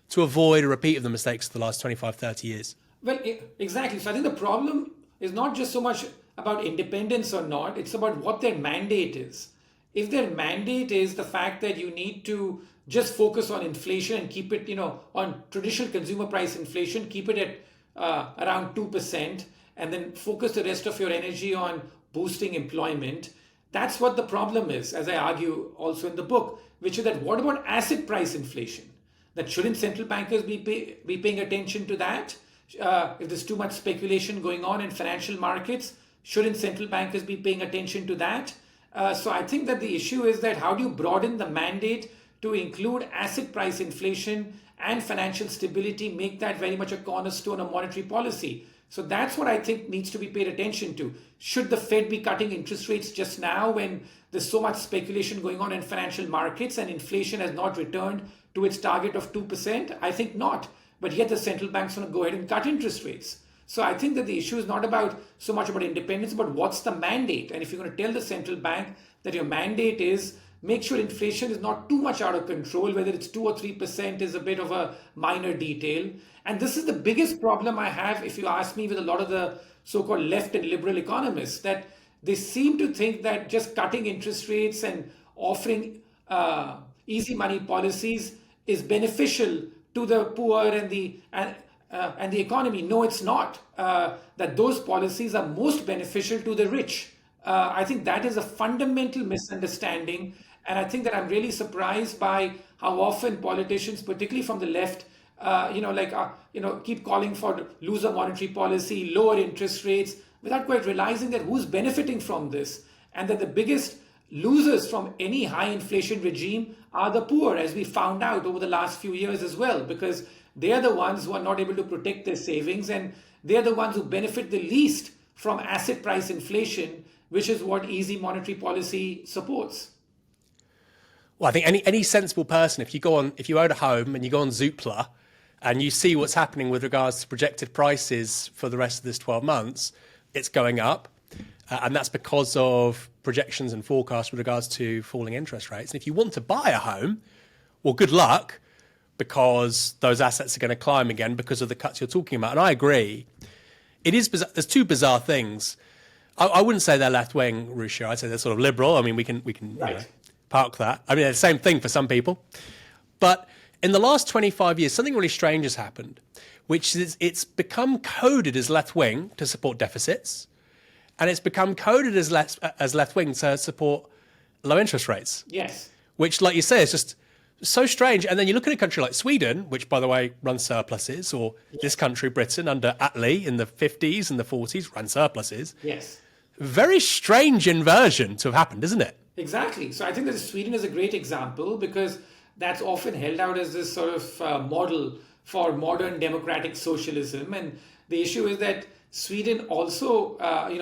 S1: to avoid a repeat of the mistakes of the last 25, 30 years?
S2: Well, exactly. So I think the problem is not just so much about independence or not, it's about what their mandate is. If their mandate is the fact that you need to just focus on inflation and keep it, on traditional consumer price inflation, keep it at around 2%, and then focus the rest of your energy on boosting employment, that's what the problem is, as I argue also in the book, which is that what about asset price inflation? That shouldn't central bankers be paying attention to that? If there's too much speculation going on in financial markets, shouldn't central bankers be paying attention to that? So I think that the issue is that how do you broaden the mandate to include asset price inflation and financial stability, make that very much a cornerstone of monetary policy? So that's what I think needs to be paid attention to. Should the Fed be cutting interest rates just now when there's so much speculation going on in financial markets and inflation has not returned to its target of 2%? I think not. But yet the central bank's going to go ahead and cut interest rates. So I think that the issue is not so much about independence, but what's the mandate? And if you're going to tell the central bank that your mandate is make sure inflation is not too much out of control, whether it's 2 or 3% is a bit of a minor detail. And this is the biggest problem I have, if you ask me, with a lot of the so-called left and liberal economists, that they seem to think that just cutting interest rates and offering easy money policies is beneficial to the poor and the economy. No, it's not. That those policies are most beneficial to the rich. I think that is a fundamental misunderstanding. And I think that I'm really surprised by how often politicians, particularly from the left, keep calling for looser monetary policy, lower interest rates, without quite realizing that who's benefiting from this, and that the biggest losers from any high inflation regime are the poor, as we found out over the last few years as well, because they are the ones who are not able to protect their savings, and they're the ones who benefit the least from asset price inflation, which is what easy monetary policy supports.
S1: Well, I think any sensible person, if you own a home and you go on Zoopla and you see what's happening with regards to projected prices for the rest of this 12 months, it's going up. And that's because of projections and forecasts with regards to falling interest rates. And if you want to buy a home, well, good luck, because those assets are going to climb again because of the cuts you're talking about. And I agree. It is bizarre. There's two bizarre things. I wouldn't say they're left wing, Ruchir. I'd say they're sort of liberal. I mean, we can
S2: Right.
S1: park that. I mean, it's the same thing for some people. But in the last 25 years, something really strange has happened, which is it's become coded as left wing to support deficits, and it's become coded as left wing to support low interest rates.
S2: Yes.
S1: Which, like you say, is just so strange. And then you look at a country like Sweden, which, by the way, runs surpluses, or this country, Britain, under Attlee in the 50s and the 40s, ran surpluses.
S2: Yes.
S1: Very strange inversion to have happened, isn't it?
S2: Exactly. So I think that Sweden is a great example, because that's often held out as this sort of model for modern democratic socialism. And the issue is that Sweden also,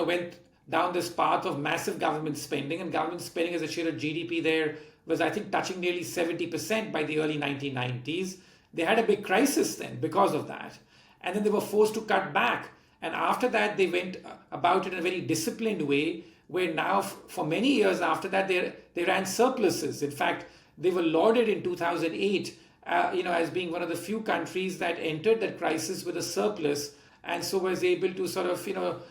S2: went down this path of massive government spending, and government spending as a share of GDP there was, I think, touching nearly 70% by the early 1990s. They had a big crisis then because of that. And then they were forced to cut back. And after that, they went about it in a very disciplined way, where now, for many years after that, they ran surpluses. In fact, they were lauded in 2008, as being one of the few countries that entered that crisis with a surplus, and so was able to sort of,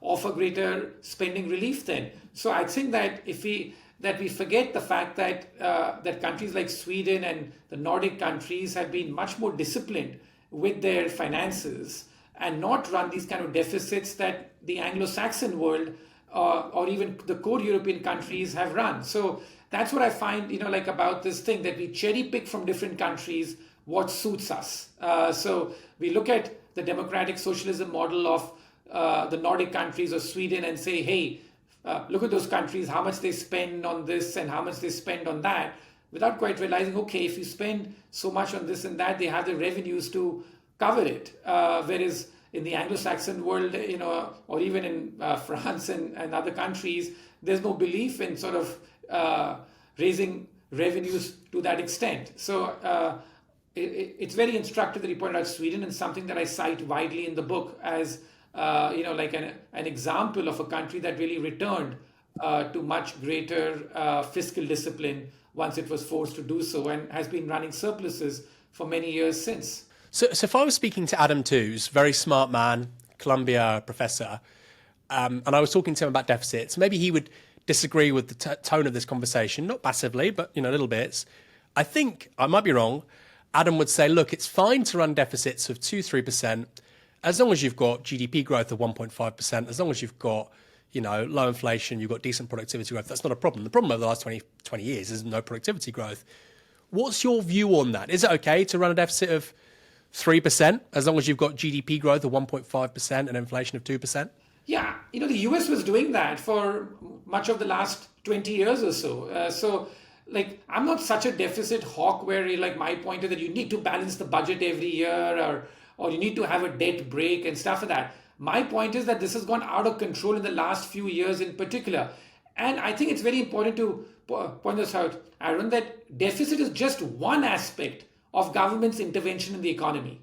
S2: offer greater spending relief then. So I think that we forget the fact that that countries like Sweden and the Nordic countries have been much more disciplined with their finances and not run these kind of deficits that the Anglo-Saxon world or even the core European countries have run. So that's what I find, about this thing, that we cherry pick from different countries what suits us. So we look at the democratic socialism model of the Nordic countries or Sweden and say, hey, look at those countries, how much they spend on this and how much they spend on that, without quite realizing, okay, if you spend so much on this and that, they have the revenues to cover it. Whereas in the Anglo-Saxon world, or even in France and other countries, there's no belief in sort of raising revenues to that extent. So it's very instructive that you pointed out Sweden, and something that I cite widely in the book as like an example of a country that really returned to much greater fiscal discipline once it was forced to do so, and has been running surpluses for many years since.
S1: So if I was speaking to Adam Tooze, very smart man, Columbia professor, and I was talking to him about deficits, maybe he would disagree with the tone of this conversation, not massively, but little bits. I think, I might be wrong, Adam would say, look, it's fine to run deficits of 2-3%, as long as you've got GDP growth of 1.5%, as long as you've got, low inflation, you've got decent productivity growth, that's not a problem. The problem over the last 20 years is no productivity growth. What's your view on that? Is it okay to run a deficit of 3% as long as you've got GDP growth of 1.5% and inflation of 2%?
S2: Yeah, the US was doing that for much of the last 20 years or so. I'm not such a deficit hawk where my point is that you need to balance the budget every year or you need to have a debt break and stuff like that. My point is that this has gone out of control in the last few years in particular. And I think it's very important to point this out, Aaron, that deficit is just one aspect of government's intervention in the economy.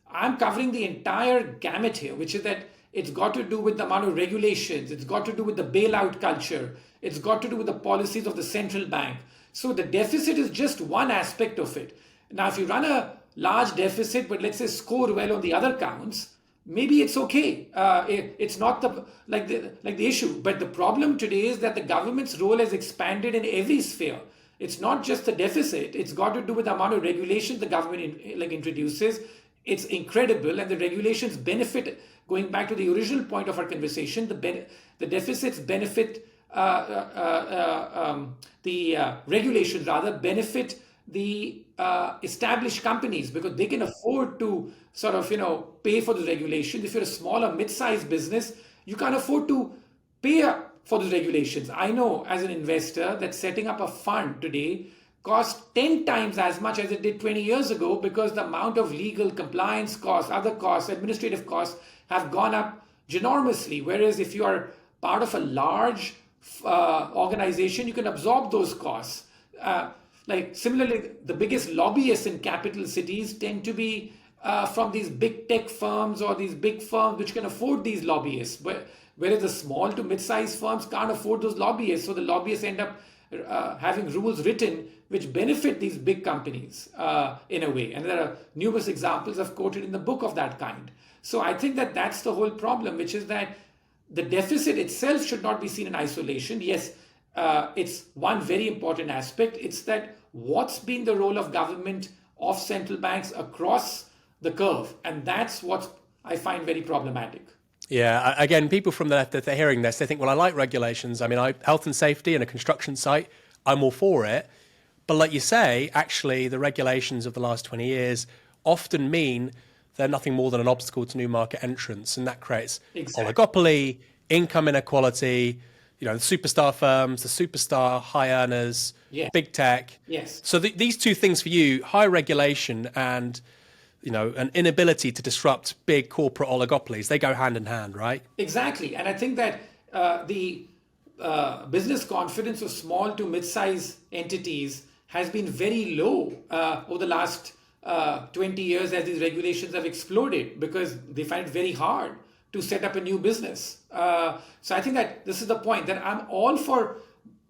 S2: I'm covering the entire gamut here, which is that it's got to do with the amount of regulations, it's got to do with the bailout culture, it's got to do with the policies of the central bank. So the deficit is just one aspect of it. Now, if you run a large deficit, but let's say score well on the other counts, maybe it's okay. It's not the issue. But the problem today is that the government's role has expanded in every sphere. It's not just the deficit. It's got to do with the amount of regulations the government introduces. It's incredible, and the regulations benefit. Going back to the original point of our conversation, the deficits benefit. The regulations rather benefit the established companies because they can afford to sort of pay for the regulations. If you're a small or mid-sized business, you can't afford to pay for the regulations. I know as an investor that setting up a fund today costs 10 times as much as it did 20 years ago because the amount of legal compliance costs, other costs, administrative costs have gone up ginormously. Whereas if you are part of a large organization, you can absorb those costs. Similarly, the biggest lobbyists in capital cities tend to be from these big tech firms or these big firms which can afford these lobbyists. whereas the small to mid-sized firms can't afford those lobbyists. So the lobbyists end up having rules written which benefit these big companies in a way. And there are numerous examples I've quoted in the book of that kind. So I think that that's the whole problem, which is that the deficit itself should not be seen in isolation. Yes, it's one very important aspect. It's that what's been the role of government, of central banks across the curve. And that's what I find very problematic.
S1: Yeah, again, people from the left, if they're hearing this, they think, well, I like regulations. I mean, health and safety in a construction site, I'm all for it. But like you say, actually, the regulations of the last 20 years often mean they're nothing more than an obstacle to new market entrants. And that creates oligopoly, income inequality, the superstar firms, the superstar high earners, big tech.
S2: Yes.
S1: So these two things for you, high regulation and an inability to disrupt big corporate oligopolies, they go hand in hand, right?
S2: Exactly. And I think that the business confidence of small to mid-sized entities has been very low over the last 20 years as these regulations have exploded, because they find it very hard to set up a new business. So I think that this is the point, that I'm all for,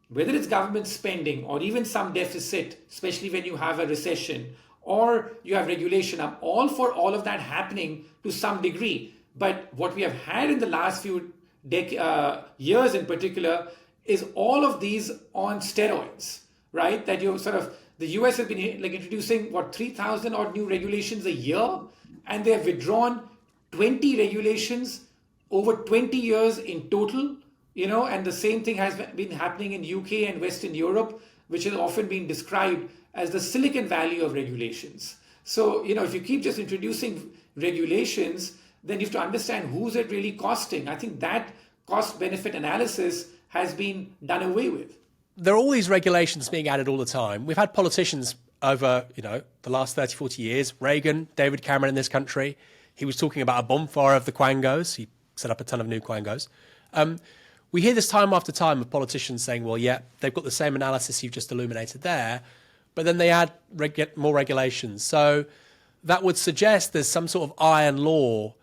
S2: whether it's government spending or even some deficit, especially when you have a recession, or you have regulation, I'm all for all of that happening to some degree. But what we have had in the last few years in particular is all of these on steroids, right? That you the US has been introducing 3,000 odd new regulations a year, and they have withdrawn 20 regulations over 20 years in total, and the same thing has been happening in UK and Western Europe, which has often been described as the Silicon Valley of regulations. So, if you keep just introducing regulations, then you have to understand who's it really costing. I think that cost-benefit analysis has been done away with.
S1: There are all these regulations being added all the time. We've had politicians over, the last 30, 40 years. Reagan, David Cameron in this country, he was talking about a bonfire of the quangos. He set up a ton of new quangos. We hear this time after time of politicians saying, well, yeah, they've got the same analysis you've just illuminated there, but then they add more regulations. So that would suggest there's some sort of iron law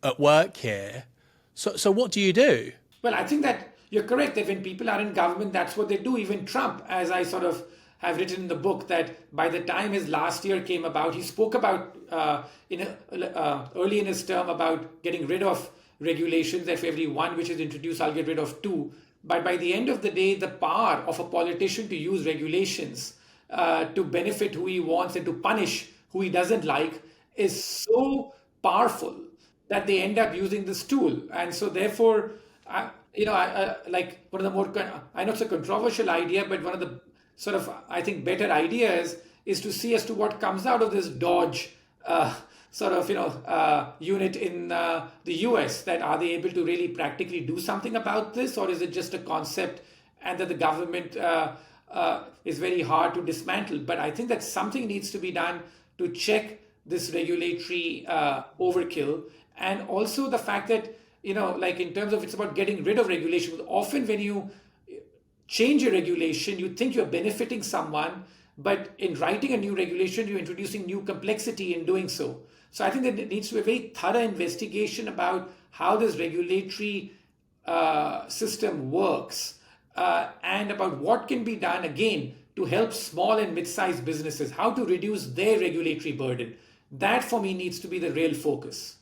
S1: at work here. So what do you do?
S2: Well, I think that you're correct that when people are in government, that's what they do. Even Trump, as I have written in the book, that by the time his last year came about, he spoke about early in his term about getting rid of regulations. That for every one which is introduced, I'll get rid of two. But by the end of the day, the power of a politician to use regulations to benefit who he wants and to punish who he doesn't like is so powerful that they end up using this tool. And so therefore, like one of the more, I know it's a controversial idea, but one of the I think better ideas is to see as to what comes out of this Dodge unit in the US, that are they able to really practically do something about this, or is it just a concept and that the government is very hard to dismantle? But I think that something needs to be done to check this regulatory overkill, and also the fact that, in terms of, it's about getting rid of regulation. Often when you change a regulation, you think you're benefiting someone, but in writing a new regulation, you're introducing new complexity in doing so. So I think that there needs to be a very thorough investigation about how this regulatory system works, and about what can be done, again, to help small and mid-sized businesses, how to reduce their regulatory burden. That, for me, needs to be the real focus.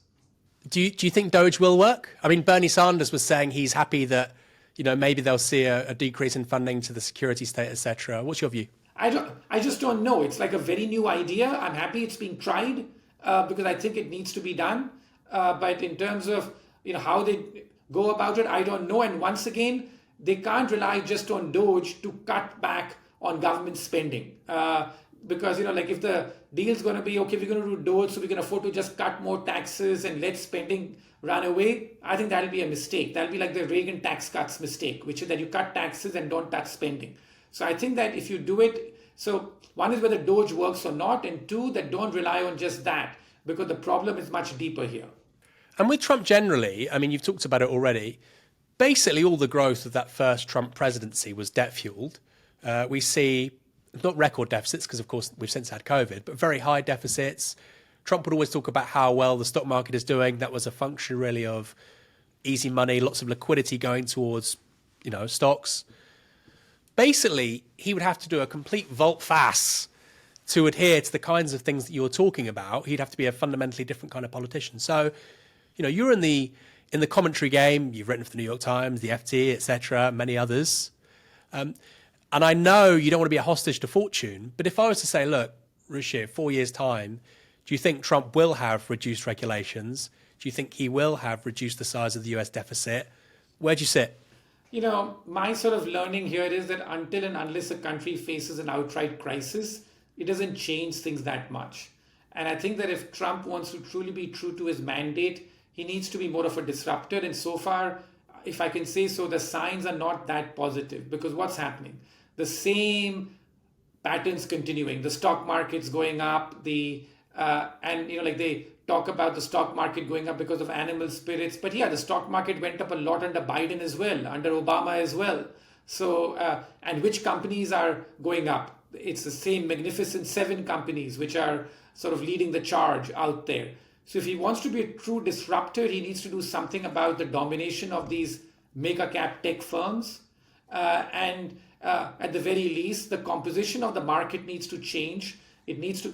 S1: Do you think Doge will work? I mean, Bernie Sanders was saying he's happy that, maybe they'll see a decrease in funding to the security state, etc. What's your view?
S2: I just don't know. It's like a very new idea. I'm happy it's being tried because I think it needs to be done. But in terms of how they go about it, I don't know. And once again, they can't rely just on Doge to cut back on government spending. Because, if the deal's going to be, okay, we're going to do Doge, so we can afford to just cut more taxes and let spending run away, I think that'll be a mistake. That'll be like the Reagan tax cuts mistake, which is that you cut taxes and don't touch spending. So I think that if you do it, so one is whether Doge works or not, and two, that don't rely on just that, because the problem is much deeper here.
S1: And with Trump generally, I mean, you've talked about it already, basically all the growth of that first Trump presidency was debt-fueled. We see not record deficits, because of course we've since had COVID, but very high deficits. Trump would always talk about how well the stock market is doing. That was a function really of easy money, lots of liquidity going towards, stocks. Basically, he would have to do a complete volte-face to adhere to the kinds of things that you're talking about. He'd have to be a fundamentally different kind of politician. So, you're in the commentary game. You've written for the New York Times, the FT, etc., many others. And I know you don't want to be a hostage to fortune, but if I was to say, look, Ruchir, 4 years' time, do you think Trump will have reduced regulations? Do you think he will have reduced the size of the US deficit? Where do you sit?
S2: My sort of learning here is that until and unless a country faces an outright crisis, it doesn't change things that much. And I think that if Trump wants to truly be true to his mandate, he needs to be more of a disruptor. And so far, if I can say so, the signs are not that positive, because what's happening? The same patterns continuing. The stock market's going up. They talk about the stock market going up because of animal spirits. But yeah, the stock market went up a lot under Biden as well, under Obama as well. So, and which companies are going up? It's the same magnificent 7 companies which are sort of leading the charge out there. So if he wants to be a true disruptor, he needs to do something about the domination of these mega cap tech firms. And at the very least, the composition of the market needs to change. It needs to,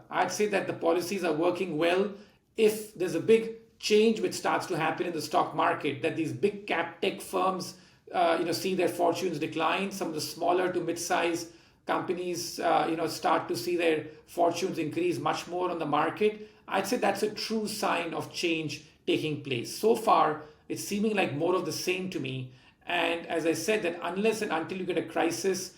S2: I'd say that the policies are working well if there's a big change which starts to happen in the stock market, that these big cap tech firms, see their fortunes decline. Some of the smaller to mid-size companies, start to see their fortunes increase much more on the market. I'd say that's a true sign of change taking place. So far, it's seeming like more of the same to me. And as I said, that unless and until you get a crisis,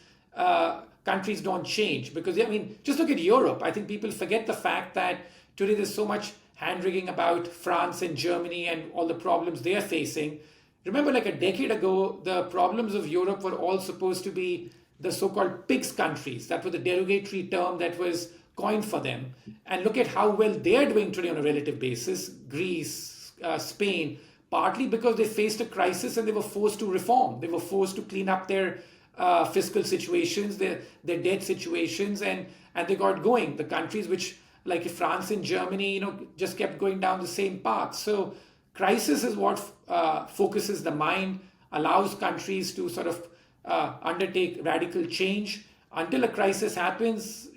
S2: countries don't change. Because, just look at Europe. I think people forget the fact that today there's so much hand-wringing about France and Germany and all the problems they are facing. Remember, like a decade ago, the problems of Europe were all supposed to be the so-called PIGS countries. That was the derogatory term that was coined for them. And look at how well they're doing today on a relative basis. Greece, Spain, partly because they faced a crisis and they were forced to reform. They were forced to clean up their fiscal situations, their debt situations, and they got going. The countries which, like France and Germany, just kept going down the same path. So crisis is what focuses the mind, allows countries to sort of undertake radical change. Until a crisis happens,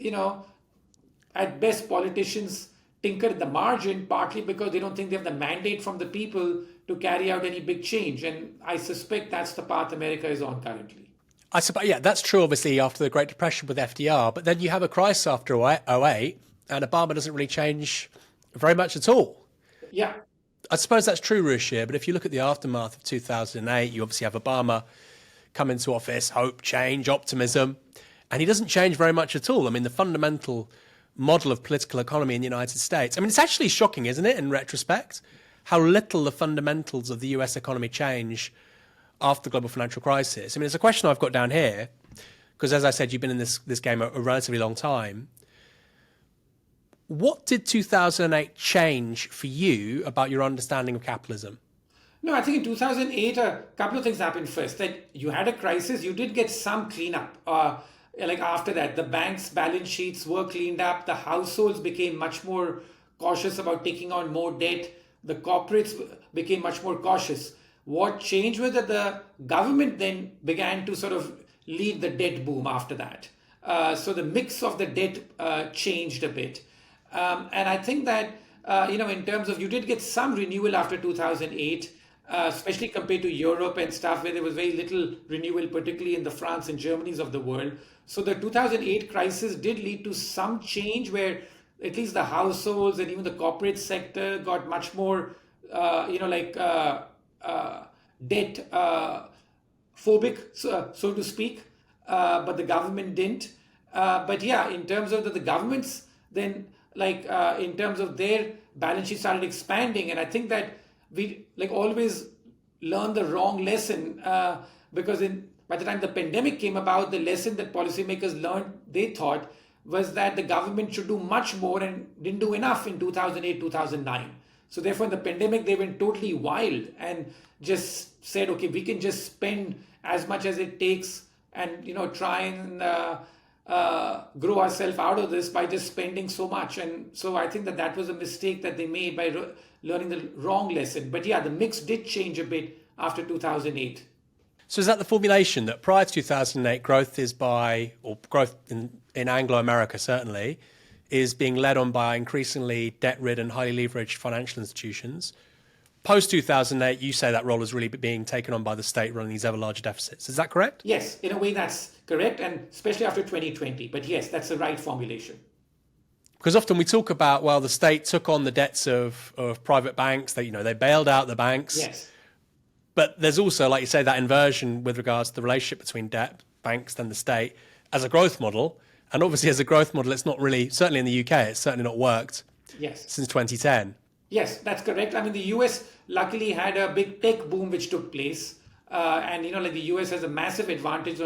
S2: at best politicians tinker at the margin, partly because they don't think they have the mandate from the people to carry out any big change. And I suspect that's the path America is on currently.
S1: I suppose, yeah, that's true, obviously, after the Great Depression with FDR. But then you have a crisis after 08, and Obama doesn't really change very much at all.
S2: Yeah.
S1: I suppose that's true, Ruchir, but if you look at the aftermath of 2008, you obviously have Obama come into office, hope, change, optimism, and he doesn't change very much at all. The fundamental model of political economy in the United States, it's actually shocking, isn't it, in retrospect, how little the fundamentals of the US economy change after the global financial crisis. It's a question I've got down here, because as I said, you've been in this game a relatively long time. What did 2008 change for you about your understanding of capitalism?
S2: No, I think in 2008, a couple of things happened first. That you had a crisis, you did get some cleanup. Like after that, the banks' balance sheets were cleaned up. The households became much more cautious about taking on more debt. The corporates became much more cautious. What changed was that the government then began to sort of lead the debt boom after that. So the mix of the debt changed a bit. And I think that, in terms of, you did get some renewal after 2008, especially compared to Europe and stuff, where there was very little renewal, particularly in the France and Germanys of the world. So the 2008 crisis did lead to some change where at least the households and even the corporate sector got much more, debt phobic, so to speak, but the government didn't. But yeah, in terms of the governments, then in terms of their balance sheet started expanding, and I think that we always learn the wrong lesson because by the time the pandemic came about, the lesson that policymakers learned, they thought, was that the government should do much more and didn't do enough in 2008, 2009. So therefore, in the pandemic, they went totally wild and just said, okay, we can just spend as much as it takes and, try and grow ourselves out of this by just spending so much. And so I think that was a mistake that they made by learning the wrong lesson. But yeah, the mix did change a bit after 2008.
S1: So is that the formulation that prior to 2008, growth is by, or growth in Anglo-America certainly, is being led on by increasingly debt-ridden, highly leveraged financial institutions? Post-2008, you say that role is really being taken on by the state running these ever larger deficits. Is that correct?
S2: Yes, in a way that's correct, and especially after 2020. But yes, that's the right formulation.
S1: Because often we talk about, well, the state took on the debts of private banks. They bailed out the banks.
S2: Yes.
S1: But there's also, like you say, that inversion with regards to the relationship between debt, banks, and the state as a growth model. And obviously, as a growth model, it's not really, certainly in the UK, it's certainly not worked since 2010.
S2: Yes, that's correct. I mean, the US luckily had a big tech boom which took place. And, like the US has a massive advantage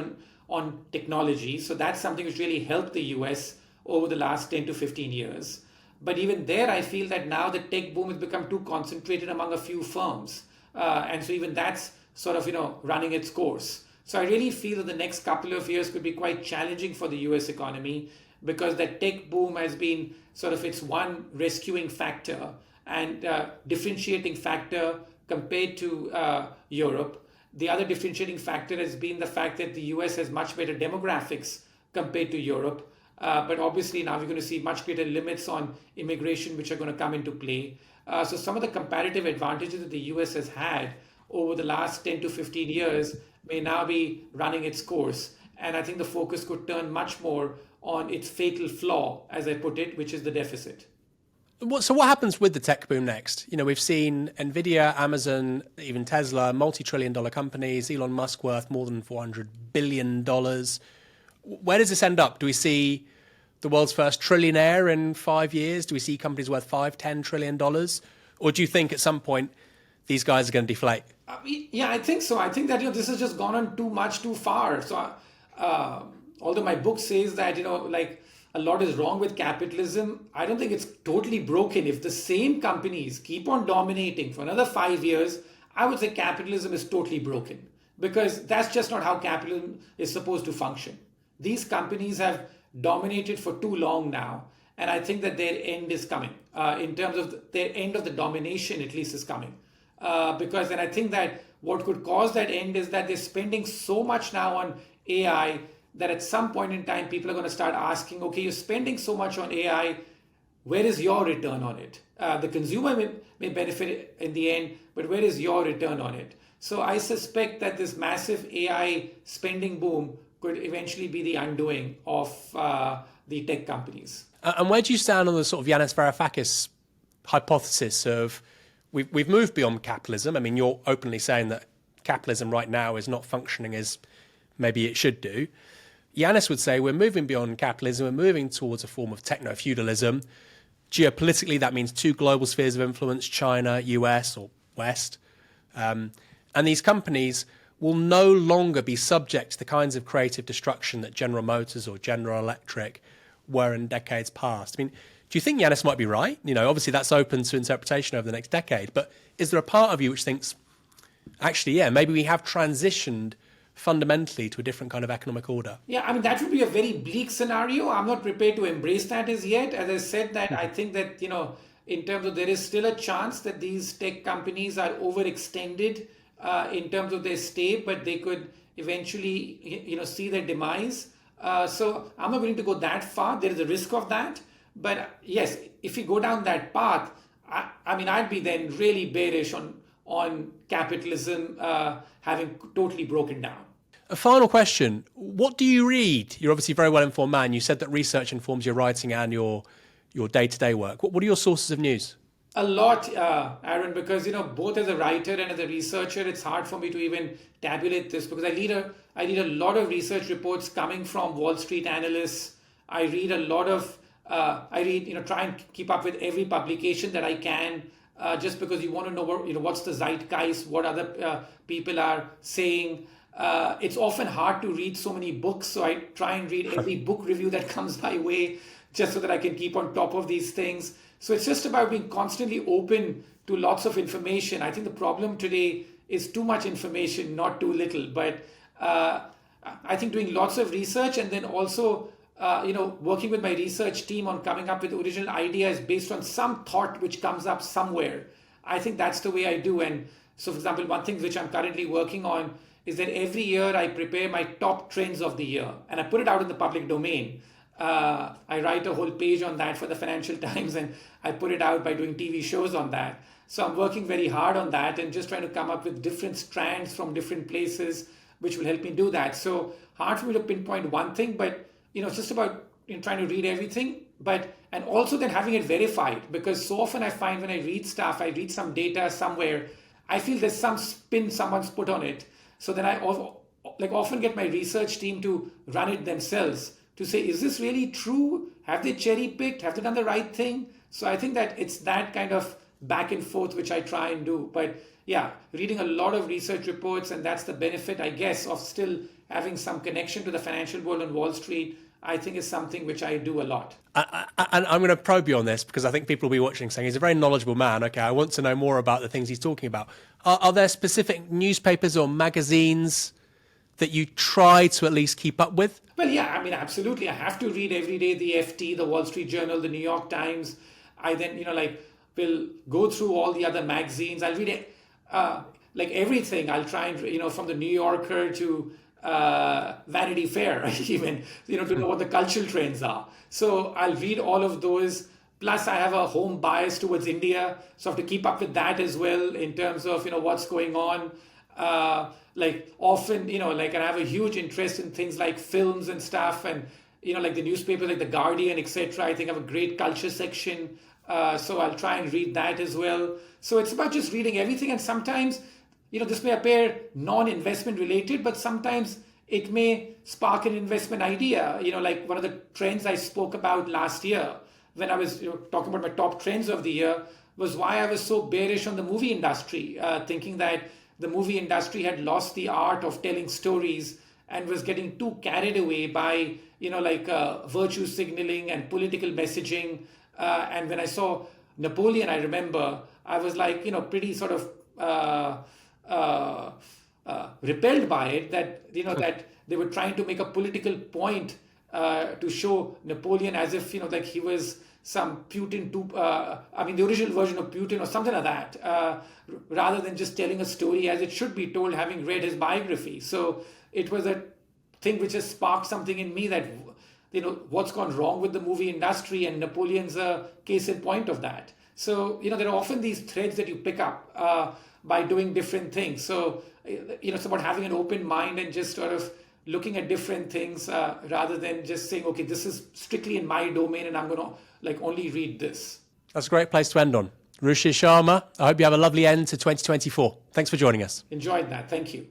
S2: on technology. So that's something which really helped the US over the last 10 to 15 years. But even there, I feel that now the tech boom has become too concentrated among a few firms. And so even that's sort of, running its course. So I really feel that the next couple of years could be quite challenging for the US economy because that tech boom has been sort of its one rescuing factor and differentiating factor compared to Europe. The other differentiating factor has been the fact that the US has much better demographics compared to Europe. But obviously now we're going to see much greater limits on immigration which are going to come into play. So some of the comparative advantages that the US has had over the last 10 to 15 years may now be running its course. And I think the focus could turn much more on its fatal flaw, as I put it, which is the deficit.
S1: So what happens with the tech boom next? We've seen Nvidia, Amazon, even Tesla, multi-trillion-dollar companies, Elon Musk worth more than $400 billion. Where does this end up? Do we see the world's first trillionaire in 5 years? Do we see companies worth $5-10 trillion? Or do you think at some point these guys are going to deflate?
S2: Yeah, I think so. I think that this has just gone on too far. So although my book says that a lot is wrong with capitalism, I don't think it's totally broken. If the same companies keep on dominating for another 5 years, I would say capitalism is totally broken because that's just not how capitalism is supposed to function. These companies have dominated for too long now, and I think that their end is coming. In terms of their end of the domination, at least, is coming. Because then I think that what could cause that end is that they're spending so much now on AI that at some point in time, people are going to start asking, okay, you're spending so much on AI, where is your return on it? The consumer may benefit in the end, but where is your return on it? So I suspect that this massive AI spending boom could eventually be the undoing of the tech companies.
S1: And where do you stand on the sort of Yanis Varoufakis hypothesis of we've moved beyond capitalism? I mean, you're openly saying that capitalism right now is not functioning as maybe it should do. Yanis would say we're moving beyond capitalism, we're moving towards a form of techno-feudalism. Geopolitically, that means two global spheres of influence, China, US or West. And these companies will no longer be subject to the kinds of creative destruction that General Motors or General Electric were in decades past. I mean, do you think Yanis might be right? Obviously that's open to interpretation over the next decade, but is there a part of you which thinks, actually, yeah, maybe we have transitioned fundamentally to a different kind of economic order?
S2: Yeah, I mean, that would be a very bleak scenario. I'm not prepared to embrace that as yet. As I said, that I think that, in terms of there is still a chance that these tech companies are overextended in terms of their stay, but they could eventually, see their demise. So I'm not willing to go that far. There is a risk of that. But yes, if you go down that path, I mean, I'd be then really bearish on capitalism having totally broken down.
S1: A final question. What do you read? You're obviously a very well-informed man. You said that research informs your writing and your day-to-day work. What are your sources of news?
S2: A lot, Aaron, because, both as a writer and as a researcher, it's hard for me to even tabulate this because I read a lot of research reports coming from Wall Street analysts. I read a lot of, try and keep up with every publication that I can, just because you want to know what's the zeitgeist, what other people are saying. It's often hard to read so many books, so I try and read every book review that comes my way just so that I can keep on top of these things. So it's just about being constantly open to lots of information. I think the problem today is too much information, not too little. But I think doing lots of research and then also working with my research team on coming up with original ideas based on some thought which comes up somewhere. I think that's the way I do. And so, for example, one thing which I'm currently working on is that every year I prepare my top trends of the year and I put it out in the public domain. I write a whole page on that for the Financial Times, and I put it out by doing TV shows on that. So I'm working very hard on that and just trying to come up with different strands from different places, which will help me do that. So hard for me to pinpoint one thing, but it's just about trying to read everything, and also then having it verified, because so often I find when I read stuff, I read some data somewhere, I feel there's some spin someone's put on it. So then I often get my research team to run it themselves to say, is this really true? Have they cherry picked? Have they done the right thing? So I think that it's that kind of back and forth which I try and do. But yeah, reading a lot of research reports, and that's the benefit, I guess, of still having some connection to the financial world on Wall Street, I think is something which I do a lot.
S1: And I'm going to probe you on this because I think people will be watching saying he's a very knowledgeable man. Okay, I want to know more about the things he's talking about. Are there specific newspapers or magazines that you try to at least keep up with?
S2: Well, yeah, absolutely. I have to read every day the FT, the Wall Street Journal, the New York Times. I then, will go through all the other magazines. I'll read it, everything. I'll try and, from the New Yorker to Vanity Fair, even, to know what the cultural trends are. So I'll read all of those. Plus, I have a home bias towards India, so I have to keep up with that as well in terms of, what's going on. Often, and I have a huge interest in things like films and stuff, and, the newspapers like The Guardian, etc. I think I have a great culture section. So I'll try and read that as well. So it's about just reading everything. And sometimes, this may appear non-investment related, but sometimes it may spark an investment idea. Like one of the trends I spoke about last year when I was talking about my top trends of the year was why I was so bearish on the movie industry, thinking that the movie industry had lost the art of telling stories and was getting too carried away by, virtue signaling and political messaging. And when I saw Napoleon, I remember I was pretty sort of repelled by it, that that they were trying to make a political point to show Napoleon as if he was some Putin the original version of Putin or something like that, rather than just telling a story as it should be told, having read his biography. So it was a thing which has sparked something in me that what's gone wrong with the movie industry, and Napoleon's a case in point of that. So there are often these threads that you pick up by doing different things. So it's about having an open mind and just sort of looking at different things rather than just saying, okay, this is strictly in my domain and I'm going to only read this.
S1: That's a great place to end on. Ruchir Sharma, I hope you have a lovely end to 2024. Thanks for joining us.
S2: Enjoyed that. Thank you.